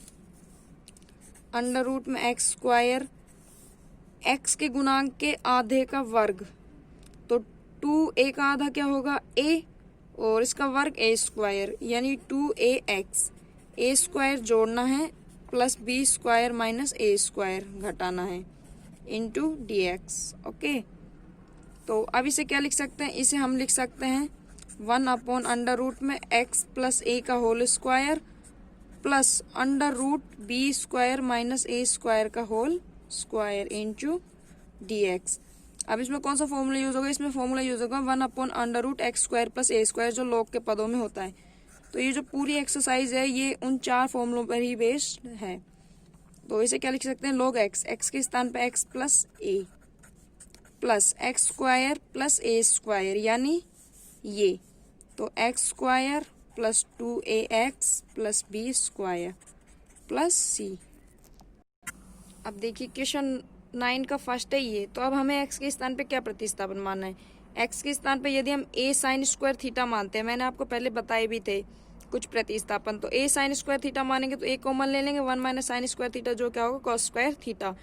अंडर रूट में एक्स स्क्वायर, x के गुणांक के आधे का वर्ग, तो 2a का आधा क्या होगा a, और इसका वर्ग a स्क्वायर यानी 2ax, a स्क्वायर जोड़ना है plus b square minus a square घटाना है इंटू dx। ओके, तो अब इसे क्या लिख सकते हैं, इसे हम लिख सकते हैं 1 अपॉन अंडर रूट में x प्लस a का whole square plus under root b square minus a square का होल स्क्वायर इंटू dx। अब इसमें कौन सा फॉर्मूला यूज होगा, इसमें फॉर्मूला यूज होगा 1 upon under root x square plus a square जो लॉग के पदों में होता है। तो ये जो पूरी एक्सरसाइज है ये उन 4 फॉर्मूलों पर ही बेस्ड है। तो इसे क्या लिख सकते हैं लॉग x के स्थान पे x plus a plus X square plus a square यानी ये, तो x square plus 2ax plus b square plus c। अब देखिए क्वेश्चन 9 का फर्स्ट है ये। तो अब हमें x के स्थान पे क्या प्रतिस्थापन मानना है, x के स्थान पे यदि हम a साइन स्क्वायर थीटा मानते हैं, मैंने आपको पहले बताए भी थे कुछ प्रतिस्थापन, तो a साइन स्क्वायर थीटा मानेंगे तो a कॉमन ले लेंगे, 1 माइनस साइन स्क्वायर थीटा जो क्या होगा कॉस स्क्वायर थीटा।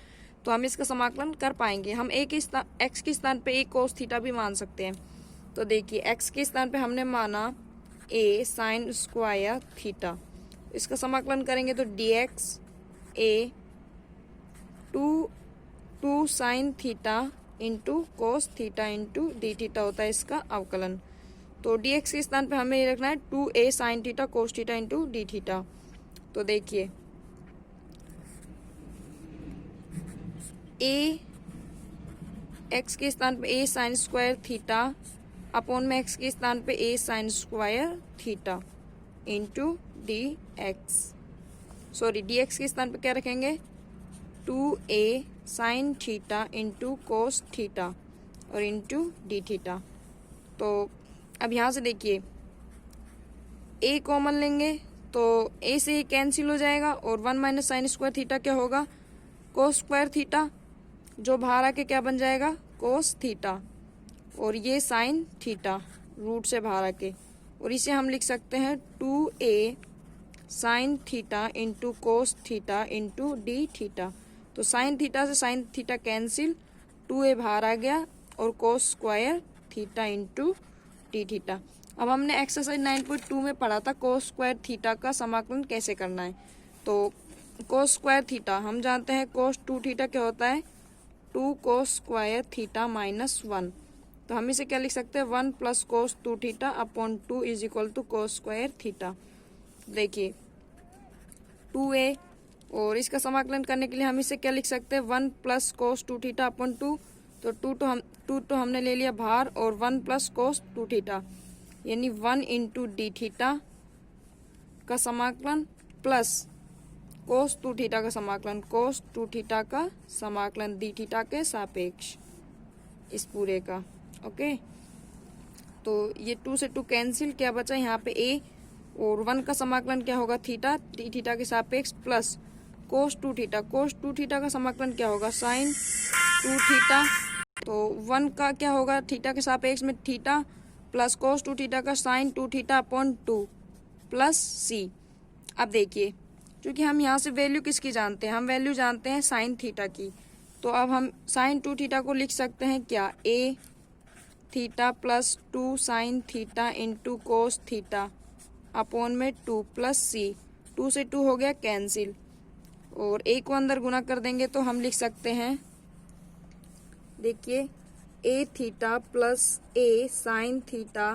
तो हम इसका समाकलन कर पाएंगे। हम x के स्थान पे a कोस थीटा भी मान सकते हैं। तो देखिए x के स्थान पे हमने माना a साइन स्क्वायर थीटा, इसका समाकलन करेंगे तो dx a 2 sine theta into cos theta into d theta होता है इसका अवकलन। तो डी एक्स के स्थान पे हमें ये रखना है 2a sine theta cos theta into d theta. तो देखिए a एक्स के स्थान पे a sign square theta upon में एक्स के स्थान पे a sign square theta into D x, sorry D x के स्थान पे क्या रखेंगे 2a sine theta into cos theta और इंटू डी थीटा। तो अब यहाँ से देखिए a कॉमन लेंगे तो a से ही कैंसिल हो जाएगा और 1 माइनस साइन स्क्वायर थीटा क्या होगा कोस स्क्वायर थीटा, जो बाहर आके क्या बन जाएगा कोस थीटा, और ये साइन थीटा रूट से बाहर आके, और इसे हम लिख सकते हैं 2a sine theta into cos theta into d theta. तो साइन थीटा से साइन थीटा कैंसिल, 2a बाहर आ गया और कोस square theta into d theta. अब हमने एक्सरसाइज 9.2 में पढ़ा था कोस स्क्वायर थीटा का समाकलन कैसे करना है। तो कोस स्क्वायर थीटा हम जानते हैं कोस 2 थीटा क्या होता है 2 कोस स्क्वायर थीटा माइनस 1। तो हम इसे क्या लिख सकते हैं 1 plus cos 2 theta upon 2 is equal to cos square theta. देखिए 2a और इसका समाकलन करने के लिए हम इसे क्या लिख सकते हैं 1 प्लस कोस 2 थीटा अपॉन 2। तो 2 तो हमने ले लिया बाहर और 1 प्लस कोस 2 थीटा यानी 1 इंटू डी थीटा का समाकलन प्लस कोस 2 थीटा का समाकलन, कोस 2 थीटा का समाकलन डी थीटा के सापेक्ष इस पूरे का। ओके, तो ये 2 से 2 कैंसिल, क्या बचा यहाँ पे a और 1 का समाकलन क्या होगा थीटा, डी थीटा के सापेक्ष प्लस कोस 2 थीटा, कोस 2 थीटा का समाकलन क्या होगा साइन 2 थीटा। तो 1 का क्या होगा थीटा के सापेक्ष में थीटा प्लस कोस 2 थीटा का sin 2 theta upon 2 plus c। अब देखिए क्योंकि हम यहाँ से वैल्यू किसकी जानते हैं, हम वैल्यू जानते हैं साइन थीटा की। तो अब हम साइन 2 थीटा को लिख सकते हैं क्या a theta plus 2 sine theta into cos theta upon में 2 प्लस c। 2 से 2 हो गया कैंसिल और a को अंदर गुना कर देंगे तो हम लिख सकते हैं, देखिए a theta plus a sin theta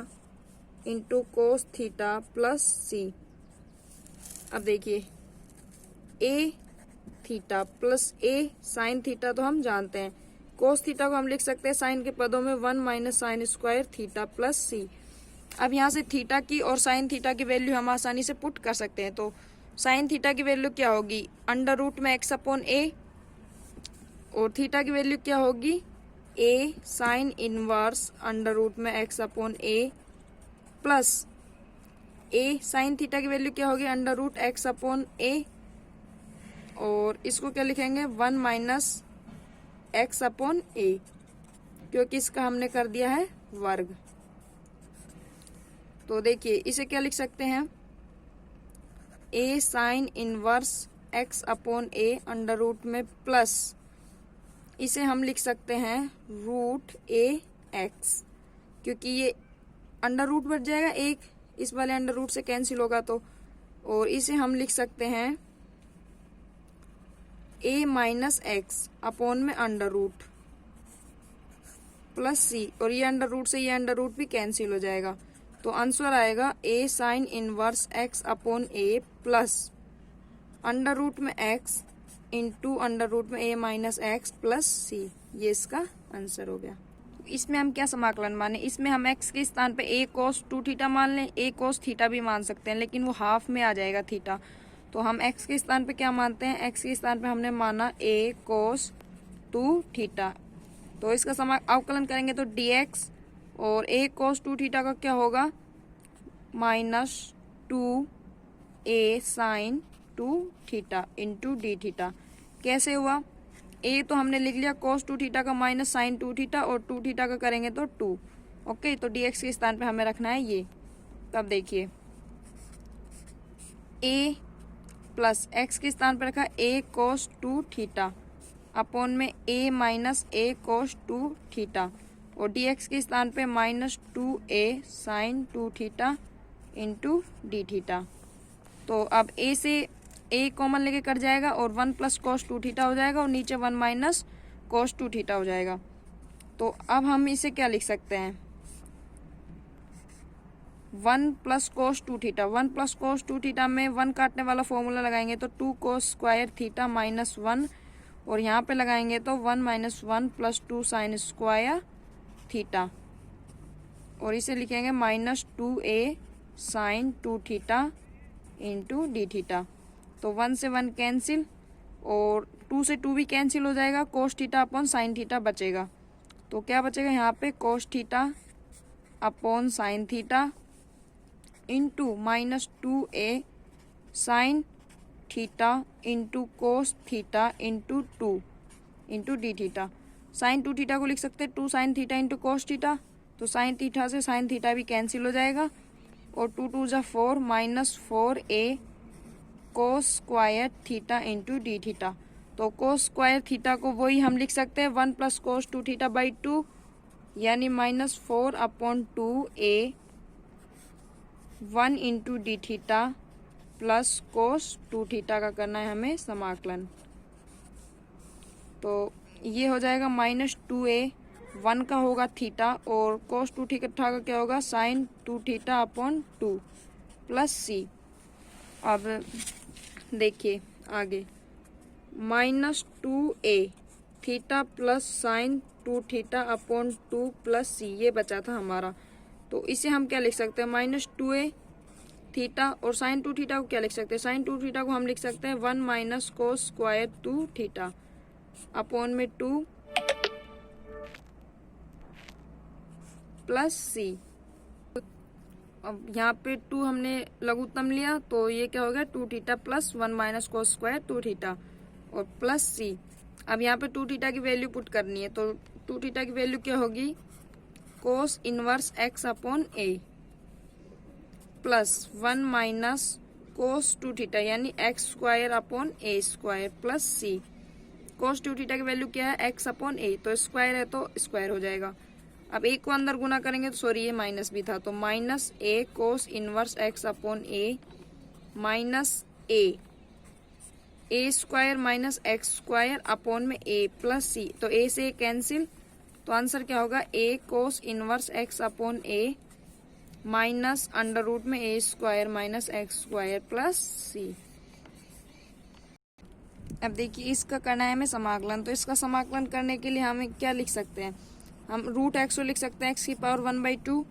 into cos theta plus c। अब देखिए a theta plus a sin theta तो हम जानते हैं, कोस थीटा को हम लिख सकते हैं साइन के पदों में 1 minus sign square theta plus c। अब यहाँ से थीटा की और साइन थीटा की वैल्यू हम आसानी से पुट कर सकते हैं। तो साइन थीटा की वैल्यू क्या होगी अंडर रूट में x अपॉन a और थीटा की वैल्यू क्या होगी a sin inverse under root में x upon a plus a sin theta की वैल्यू क्या होगी under root x upon a और इसको क्या लिखेंगे 1 माइनस एक्स अपॉन a, क्योंकि इसका हमने कर दिया है वर्ग। तो देखिए इसे क्या लिख सकते हैं a sin inverse x upon a under root में प्लस इसे हम लिख सकते हैं रूट a x, क्योंकि ये अंडर रूट बच जाएगा एक, इस वाले अंडर रूट से कैंसिल होगा तो, और इसे हम लिख सकते हैं a माइनस एक्स अपॉन में अंडर रूट प्लस c, और ये अंडर रूट से ये अंडर रूट भी कैंसिल हो जाएगा। तो आंसर आएगा a sin inverse x upon a plus under root में x इंटू अंडर रूट में a minus x plus c। ये इसका आंसर हो गया। इसमें हम क्या समाकलन माने, इसमें हम x के स्थान पे a कोस 2 थीटा मान लें, a कोस थीटा भी मान सकते हैं लेकिन वो हाफ में आ जाएगा थीटा। तो हम x के स्थान पे क्या मानते हैं, x के स्थान पे हमने माना a कोस 2 थीटा। तो इसका अवकलन करेंगे तो dx और a कोस 2 थीटा का क्या होगा minus 2a sign 2 theta into d theta. कैसे हुआ, a तो हमने लिख लिया कोस 2 थीटा का माइनस साइन 2 थीटा और 2 थीटा का करेंगे तो 2। ओके, तो dx के स्थान पे हमें रखना है ये। तब देखिए a प्लस x के स्थान पर रखा a कोस 2 थीटा अपॉन में a minus a cos 2 theta और dx के स्थान पे minus 2a sign 2 theta into d theta. तो अब a से a कॉमन लेके कट जाएगा और 1 प्लस कोस 2 थीटा हो जाएगा और नीचे 1 माइनस कोस 2 थीटा हो जाएगा। तो अब हम इसे क्या लिख सकते हैं, 1 plus cos 2 theta. 1 plus cos 2 theta में 1 काटने वाला फॉर्मूला लगाएंगे तो 2 कोस स्क्वायर थीटा माइनस 1, और यहाँ पे लगाएंगे तो 1 minus 1 plus 2 sine square theta, और इसे लिखेंगे minus 2a sign 2 theta into d theta. तो 1 से 1 कैंसिल और 2 से 2 भी कैंसिल हो जाएगा, cos theta upon sine theta बचेगा। तो क्या बचेगा यहाँ पे, cos theta upon sine theta into minus 2a sine theta into cos theta into 2 into d theta. Sine 2 theta को लिख सकते हैं 2 sine theta into cos theta, तो साइन थीटा से साइन थीटा भी कैंसिल हो जाएगा, और 2 2 जा 4 minus 4a cos square theta into d theta. तो कोस स्क्वायर थीटा को वही हम लिख सकते हैं 1 प्लस कोस 2 थीटा बाई 2, यानी minus 4 upon 2a 1 into d theta plus cos 2 theta का करना है हमें समाकलन। तो ये हो जाएगा माइनस 2a, 1 का होगा थीटा, और कोस 2 थीटा का क्या होगा, साइन 2 थीटा अपॉन 2 प्लस सी। अब देखिए आगे, minus 2a theta plus sine 2 theta upon 2 plus C, ये बचा था हमारा। तो इसे हम क्या लिख सकते हैं, माइनस 2a थीटा, और साइन 2 थीटा को क्या लिख सकते हैं, साइन 2 थीटा को हम लिख सकते हैं 1 minus cos square 2 theta upon में 2 प्लस सी। अब यहाँ पे 2 हमने लघुत्तम लिया, तो ये क्या हो गया 2 theta plus 1 minus cos square 2 theta और प्लस सी। अब यहाँ पे 2 थीटा की वैल्यू पुट करनी है, तो 2 थीटा की वैल्यू क्या होगी, कोस inverse X upon A plus 1 minus cos 2 theta यानी x square upon A square plus C. Cos 2 theta की वैल्यू क्या है, एक्स अपॉन ए, तो स्क्वायर है तो स्क्वायर हो जाएगा। अब ए को अंदर गुना करेंगे तो सॉरी ये माइनस भी था, तो minus A cos inverse X upon A minus A square minus x square upon में ए प्लस सी। तो ए से कैंसिल, तो आंसर क्या होगा, A cos inverse X upon A minus under root में ए square minus x square plus सी। अब देखिए इसका करना है हमें समाकलन, तो इसका समाकलन करने के लिए हमें क्या लिख सकते हैं, हम रूट एक्स को लिख सकते हैं एक्स की पावर 1/2,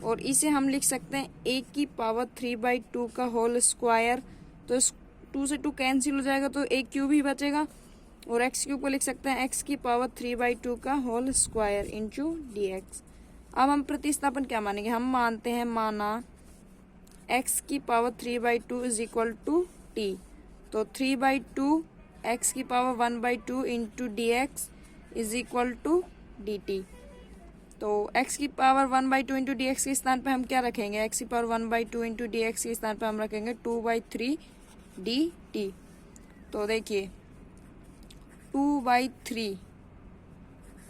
और इसे हम लिख सकते हैं ए की पावर 3/2 का होल स्क्वायर। तो इस 2 से 2 कैंसिल हो जाएगा तो ए क्यूब ही बचेगा, और एक्स क्यूब को लिख सकते हैं एक्स की पावर 3/2 का whole square into D x. अब हम प्रतिस्थापन क्या मानेंगे, हम मानते हैं माना एक्स की power 3/2 is equal to t, तो 3/2 एक्स की power 1/2 into D x is equal to d t. तो x की पावर 1/2 इंटू डी एक्स के स्थान पे हम क्या रखेंगे, x की पावर 1/2 इंटू डी एक्स के स्थान पे हम रखेंगे 2/3 डी टी। तो देखिए 2/3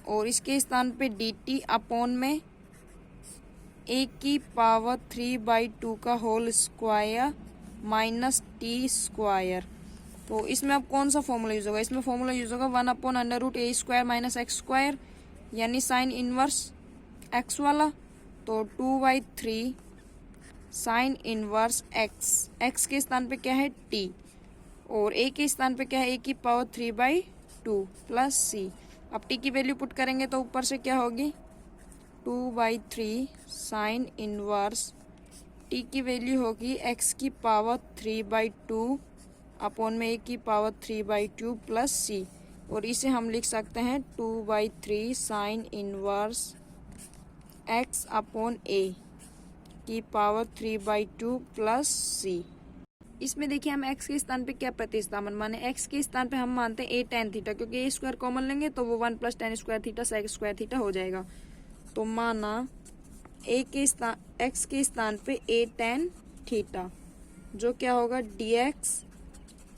और इसके स्थान पे डी टी अपॉन में a की पावर 3/2 का whole square minus T square. तो इसमें अब कौन सा फॉर्मूला यूज होगा, इसमें फॉर्मूला यूज होगा 1 upon under root A square minus x square, यानी साइन इनवर्स एक्स वाला। तो 2/3 साइन इनवर्स एक्स, एक्स के स्थान पे क्या है टी, और ए के स्थान पे क्या है, ए की पावर 3/2 प्लस सी। अब टी की वैल्यू पुट करेंगे तो ऊपर से क्या होगी 2/3 साइन इनवर्स, टी की वैल्यू होगी एक्स की पावर 3/2 अपॉन में ए की पावर 3/2 प्लस सी, और इसे हम लिख सकते हैं 2/3 साइन इनवर्स एक्स अपॉन ए की पावर 3/2 प्लस सी। इसमें देखिए हम x के स्थान पे क्या प्रतिस्थापन माने, x के स्थान पे हम मानते हैं a tan थीटा, क्योंकि a स्क्वायर कॉमन लेंगे तो वो 1 plus tan square theta sec square theta हो जाएगा। तो माना x के स्थान पे a tan थीटा, जो क्या होगा dx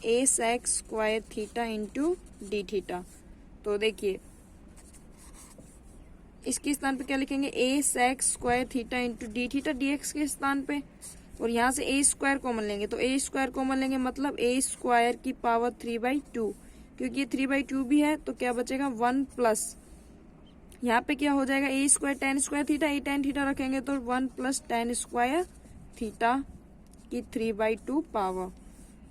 a sec square theta into d theta. तो देखिए इसके स्थान पे क्या लिखेंगे, a sec square theta into d theta dx के स्थान पे, और यहाँ से a स्क्वायर कॉमन लेंगे, तो a स्क्वायर कॉमन लेंगे मतलब a स्क्वायर की पावर 3/2, क्योंकि ये 3/2 भी है तो क्या बचेगा 1 प्लस यहाँ पे क्या हो जाएगा, ए स्क्वायर टेन स्क्वायर थीटा, ए टेन थीटा रखेंगे तो 1 प्लस टेन स्क्वायर थीटा की 3/2 पावर।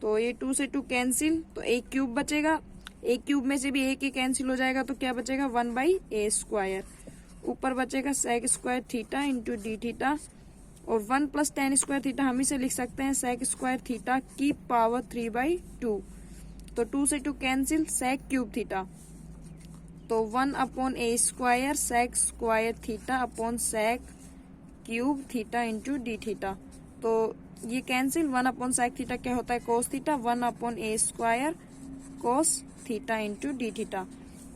तो ये 2 से 2 कैंसिल, तो ए क्यूब बचेगा, ए क्यूब में से भी ए कैंसिल हो जाएगा तो क्या बचेगा 1/a स्क्वायर। ऊपर बचेगा sec square theta into d theta, और 1 प्लस टेन स्क्वायर थीटा हम इसे लिख सकते हैं सेक स्क्वायर थीटा की पावर 3/2। तो 2 से 2 कैंसिल, सेक क्यूब थीटा, तो 1/a square sec square theta upon sec cube theta into d theta. तो ये कैंसिल, 1/सेक थीटा क्या होता है cos theta, 1/a square cos theta into d theta.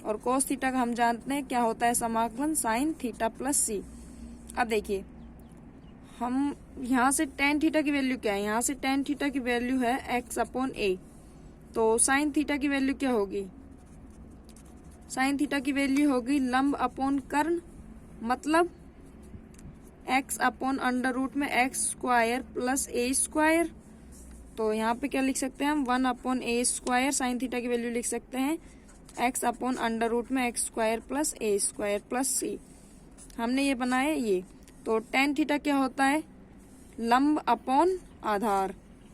और कोस थीटा का हम जानते हैं क्या होता है समाकलन साइन थीटा प्लस सी। अब देखिए हम यहाँ से टेन थीटा की वैल्यू क्या है, यहाँ से टेन थीटा की वैल्यू है x/a, तो साइन थीटा की वैल्यू क्या होगी, साइन थीटा की वैल्यू होगी लंब अपॉन कर्ण, मतलब x/अंडर रूट में x square plus a square. तो यहाँ पे क्या लिख सकते हैं हम 1/a स्क्वायर, साइन थीटा की वैल्यू लिख सकते हैं x/अंडर रूट में x square plus a square plus c। हमने ये बनाया ये। तो टेन थीटा क्या होता है, लंब अपॉन आधार,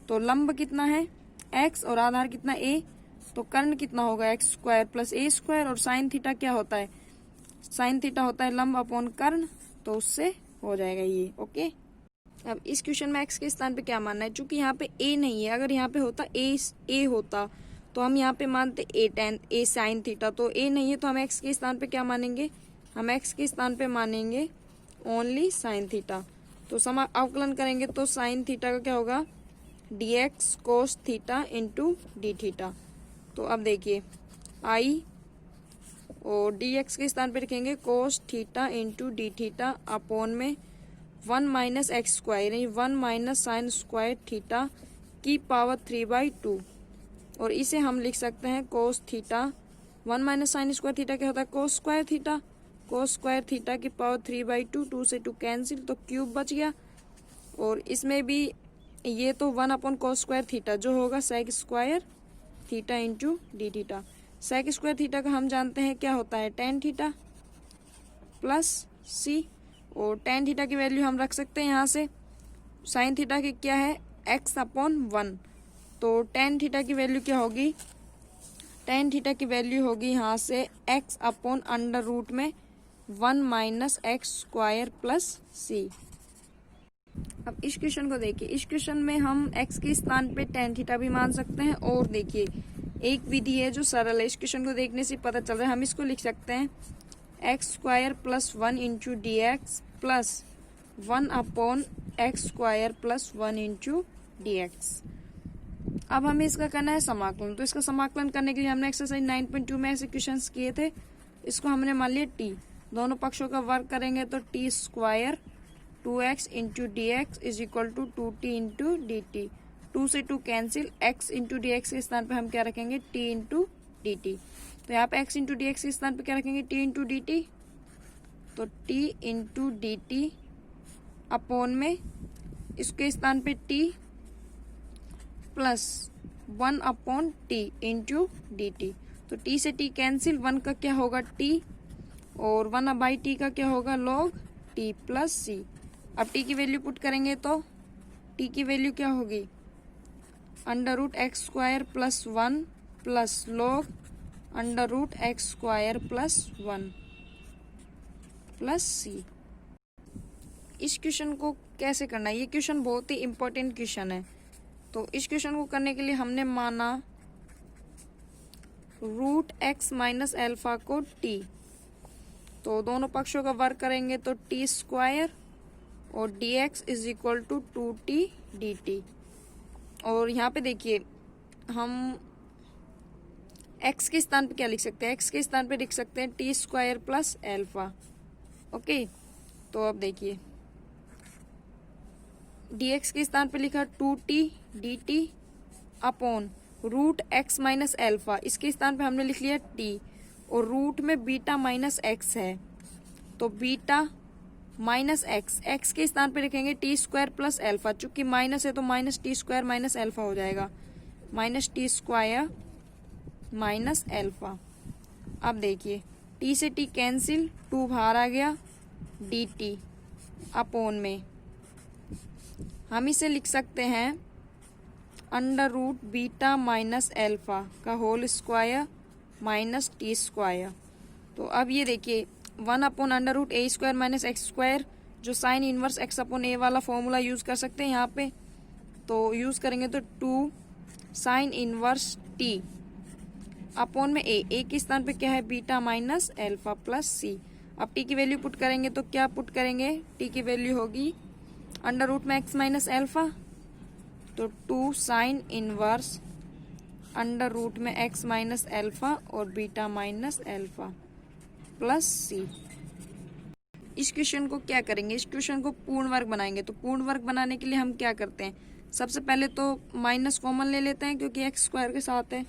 तो लंब कितना है x और आधार कितना a, तो कर्ण कितना होगा x square plus a square. और साइन थीटा क्या होता है, साइन थीटा होता है लंब अपॉन कर्ण, तो उससे हो जाएगा ये। ओके, अब इस क्वेश्चन में x के स्थान पे क्या मानना है, चूंकि यहाँ पे a नहीं है, अगर यहाँ पे होता a होता तो हम यहाँ पे मानते a साइन थीटा, तो a नहीं है तो हम x के स्थान पे क्या मानेंगे, हम x के स्थान पे मानेंगे ओनली साइन थीटा। तो अवकलन करेंगे तो साइन थीटा का क्या होगा dx कोस थीटा इंटू डी थीटा। तो अब देखिए i और dx के स्थान पे रखेंगे कोस theta into d theta upon में 1 माइनस एक्स स्क्वायर, यानी 1 माइनस साइन स्क्वायर थीटा की पावर 3/2। और इसे हम लिख सकते हैं cos theta, 1 minus sign square theta क्या होता है कोस स्क्वायर थीटा, कोस स्क्वायर थीटा की पावर 3/2, 2 से 2 कैंसिल, तो क्यूब बच गया। और इसमें भी ये तो 1/कोस स्क्वायर थीटा जो होगा sec square theta into d theta. Sec square theta का हम जानते हैं क्या होता है टेन थीटा प्लस सी, और टेन थीटा की वैल्यू हम रख सकते हैं यहाँ से, साइन थीटा की क्या है x/1, तो टेन थीटा की वैल्यू क्या होगी, टेन थीटा की वैल्यू होगी यहाँ से x/अंडर रूट में 1 माइनस एक्स स्क्वायर प्लस सी। अब इस क्वेश्चन को देखिए, इस क्वेश्चन में हम x के स्थान पे टेन थीटा भी मान सकते हैं, और देखिए एक विधि है जो सरल है, इस क्वेश्चन को देखने से पता चल रहा है, हम इसको लिख सकते हैं x square plus 1 into D x plus 1/x square plus 1 into D x. अब हमें इसका करना है समाकलन, तो इसका समाकलन करने के लिए हमने एक्सरसाइज 9.2 में ऐसे क्वेश्चंस किए थे, इसको हमने मान लिया t, दोनों पक्षों का वर्क करेंगे तो t square 2x into D x is equal to 2t into d t, 2 से 2 cancel, x into D x के स्थान पे हम क्या रखेंगे t इंटू डी टी। तो यहाँ पे x इंटू डी एक्स के स्थान पे क्या रखेंगे t इंटू डी टी, तो t into d t upon में इसके स्थान पे t plus 1/t into d t. तो t से t कैंसिल, 1 का क्या होगा t, और 1/t का क्या होगा log t प्लस c। अब t की वैल्यू पुट करेंगे तो t की वैल्यू क्या होगी under root x square plus 1 plus log under root x square plus 1 plus c। इस क्वेश्चन को कैसे करना है, ये क्वेश्चन बहुत ही इंपॉर्टेंट क्वेश्चन है। तो इस क्वेश्चन को करने के लिए हमने माना रूट x माइनस एल्फा को t, तो दोनों पक्षों का वर्क करेंगे तो t स्क्वायर और dx is equal to 2t dt। और यहाँ पे देखिए हम x के स्थान पे क्या लिख सकते हैं, x के स्थान पे लिख सकते हैं t square plus alpha. Okay, तो अब देखिए dx के स्थान पे लिखा 2t dt upon root x minus alpha, इसके स्थान पे हमने लिख लिया t, और रूट में बीटा माइनस x है, तो बीटा माइनस x के स्थान पे लिखेंगे टी स्क्वायर प्लस एल्फा, चूंकि माइनस है तो minus T square minus alpha हो जाएगा, minus T square minus alpha. अब देखिए टी से टी कैंसिल, 2 बाहर आ गया, डी टी अपॉन में हम इसे लिख सकते हैं under root beta minus alpha का whole square minus T square. तो अब ये देखिए 1 upon under root A square minus x square, जो sine inverse X upon A वाला फॉर्मूला यूज कर सकते हैं यहाँ पे, तो यूज करेंगे तो 2 साइन इनवर्स टी अपॉन में ए के स्थान पे क्या है बीटा माइनस एल्फा प्लस सी। अब टी की वैल्यू पुट करेंगे तो क्या पुट करेंगे, टी की वैल्यू होगी अंडर रूट में एक्स माइनस एल्फा, तो 2 साइन इनवर्स अंडर रूट में एक्स माइनस एल्फा और बीटा माइनस एल्फा प्लस सी। इस क्वेश्चन को क्या करेंगे, इस क्वेश्चन को पूर्ण वर्ग बनाएंगे। तो पूर्ण वर्ग बनाने के लिए हम क्या करते हैं, सबसे पहले तो माइनस कॉमन ले लेते हैं क्योंकि एक्स स्क्वायर के साथ है,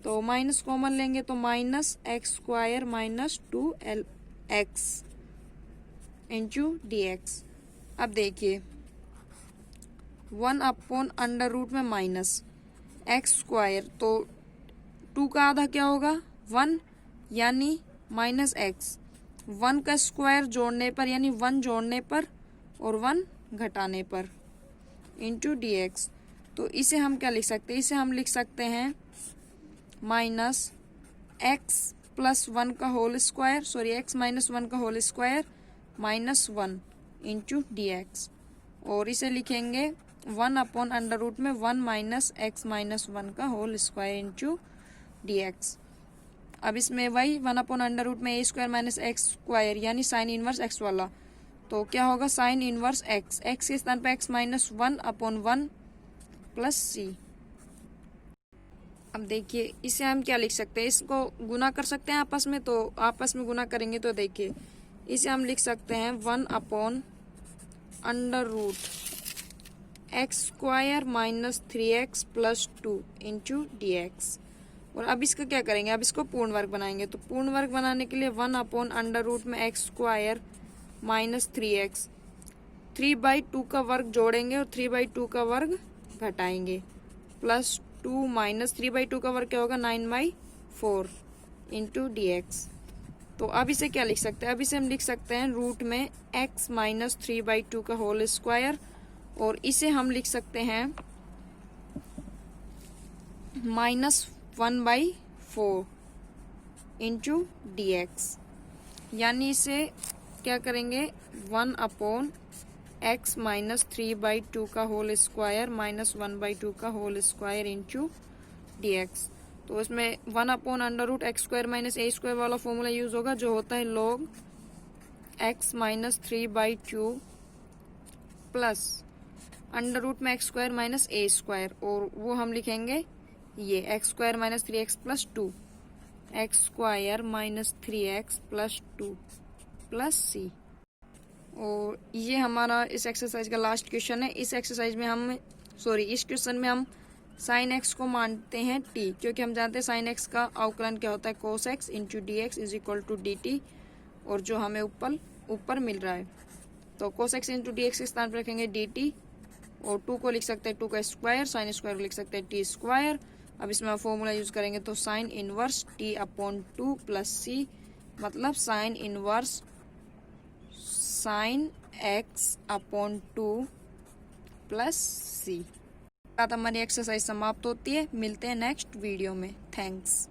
तो माइनस कॉमन लेंगे तो minus x square minus 2 x into D x. अब देखिए 1 अपॉन अंडर रूट में माइनस एक्स स्क्वायर, तो 2 का आधा क्या होगा 1 यानी माइनस एक्स, 1 का स्क्वायर जोड़ने पर यानी 1 जोड़ने पर और 1 घटाने पर इंटू डी एक्स। तो इसे हम क्या लिख सकते हैं, इसे हम लिख सकते हैं माइनस एक्स प्लस 1 का whole square, sorry x minus 1 का whole square minus 1 into D x, और इसे लिखेंगे 1 अपॉन अंडर रूट में 1 माइनस एक्स माइनस 1 का whole square into D x. अब इसमें वही 1 अपॉन अंडर रूट में ए स्क्वायर माइनस एक्स स्क्वायर यानी साइन इनवर्स एक्स वाला, तो क्या होगा साइन इनवर्स एक्स, एक्स के स्थान पे एक्स माइनस 1 अपॉन 1 प्लस सी। अब देखिए इसे हम क्या लिख सकते हैं, इसको गुना कर सकते हैं आपस में, तो आपस में गुना करेंगे तो देखिए इसे हम लिख सकते हैं 1 upon under root x square minus 3x plus 2 into D x. और अब इसका क्या करेंगे, अब इसको पूर्ण वर्ग बनाएंगे। तो पूर्ण वर्ग बनाने के लिए 1 अपॉन अंडर रूट में एक्स स्क्वायर माइनस 3x, 3/2 का वर्ग जोड़ेंगे और 3/2 का वर्ग घटाएंगे प्लस 2 माइनस 3/2 का वर्ग क्या होगा 9/4 इंटू डी एक्स। तो अब इसे क्या लिख सकते हैं, अब इसे हम लिख सकते हैं रूट में x माइनस 3/2 का होल स्क्वायर, और इसे हम लिख सकते हैं माइनस 1/4 इंटू डी एक्स, यानी इसे क्या करेंगे 1 अपॉन एक्स माइनस 3/2 का होल स्क्वायर माइनस 1/2 का whole square into D X. तो इसमें 1 upon under root x square minus A square वाला फॉर्मूला यूज होगा जो होता है log x minus 3/2 plus under root में X square minus A square, और वो हम लिखेंगे ये X square minus 3x plus 2, X square minus 3x plus 2 plus C. और ये हमारा इस एक्सरसाइज का लास्ट क्वेश्चन है। इस एक्सरसाइज में हम इस क्वेश्चन में हम साइन एक्स को मानते हैं टी, क्योंकि हम जानते हैं साइन एक्स का अवकलन क्या होता है cos x into D x is equal to d t, और जो हमें ऊपर मिल रहा है, तो cos x into D x के स्थान पर रखेंगे डी टी, और 2 को लिख सकते हैं 2 का स्क्वायर, साइन स्क्वायर को लिख सकते हैं टी स्क्वायर। अब इसमें हम फॉर्मूला यूज करेंगे तो sign inverse T upon 2 plus C, मतलब sine inverse sine X upon 2 plus C. हमारी एक्सरसाइज समाप्त होती है, मिलते हैं नेक्स्ट वीडियो में। थैंक्स।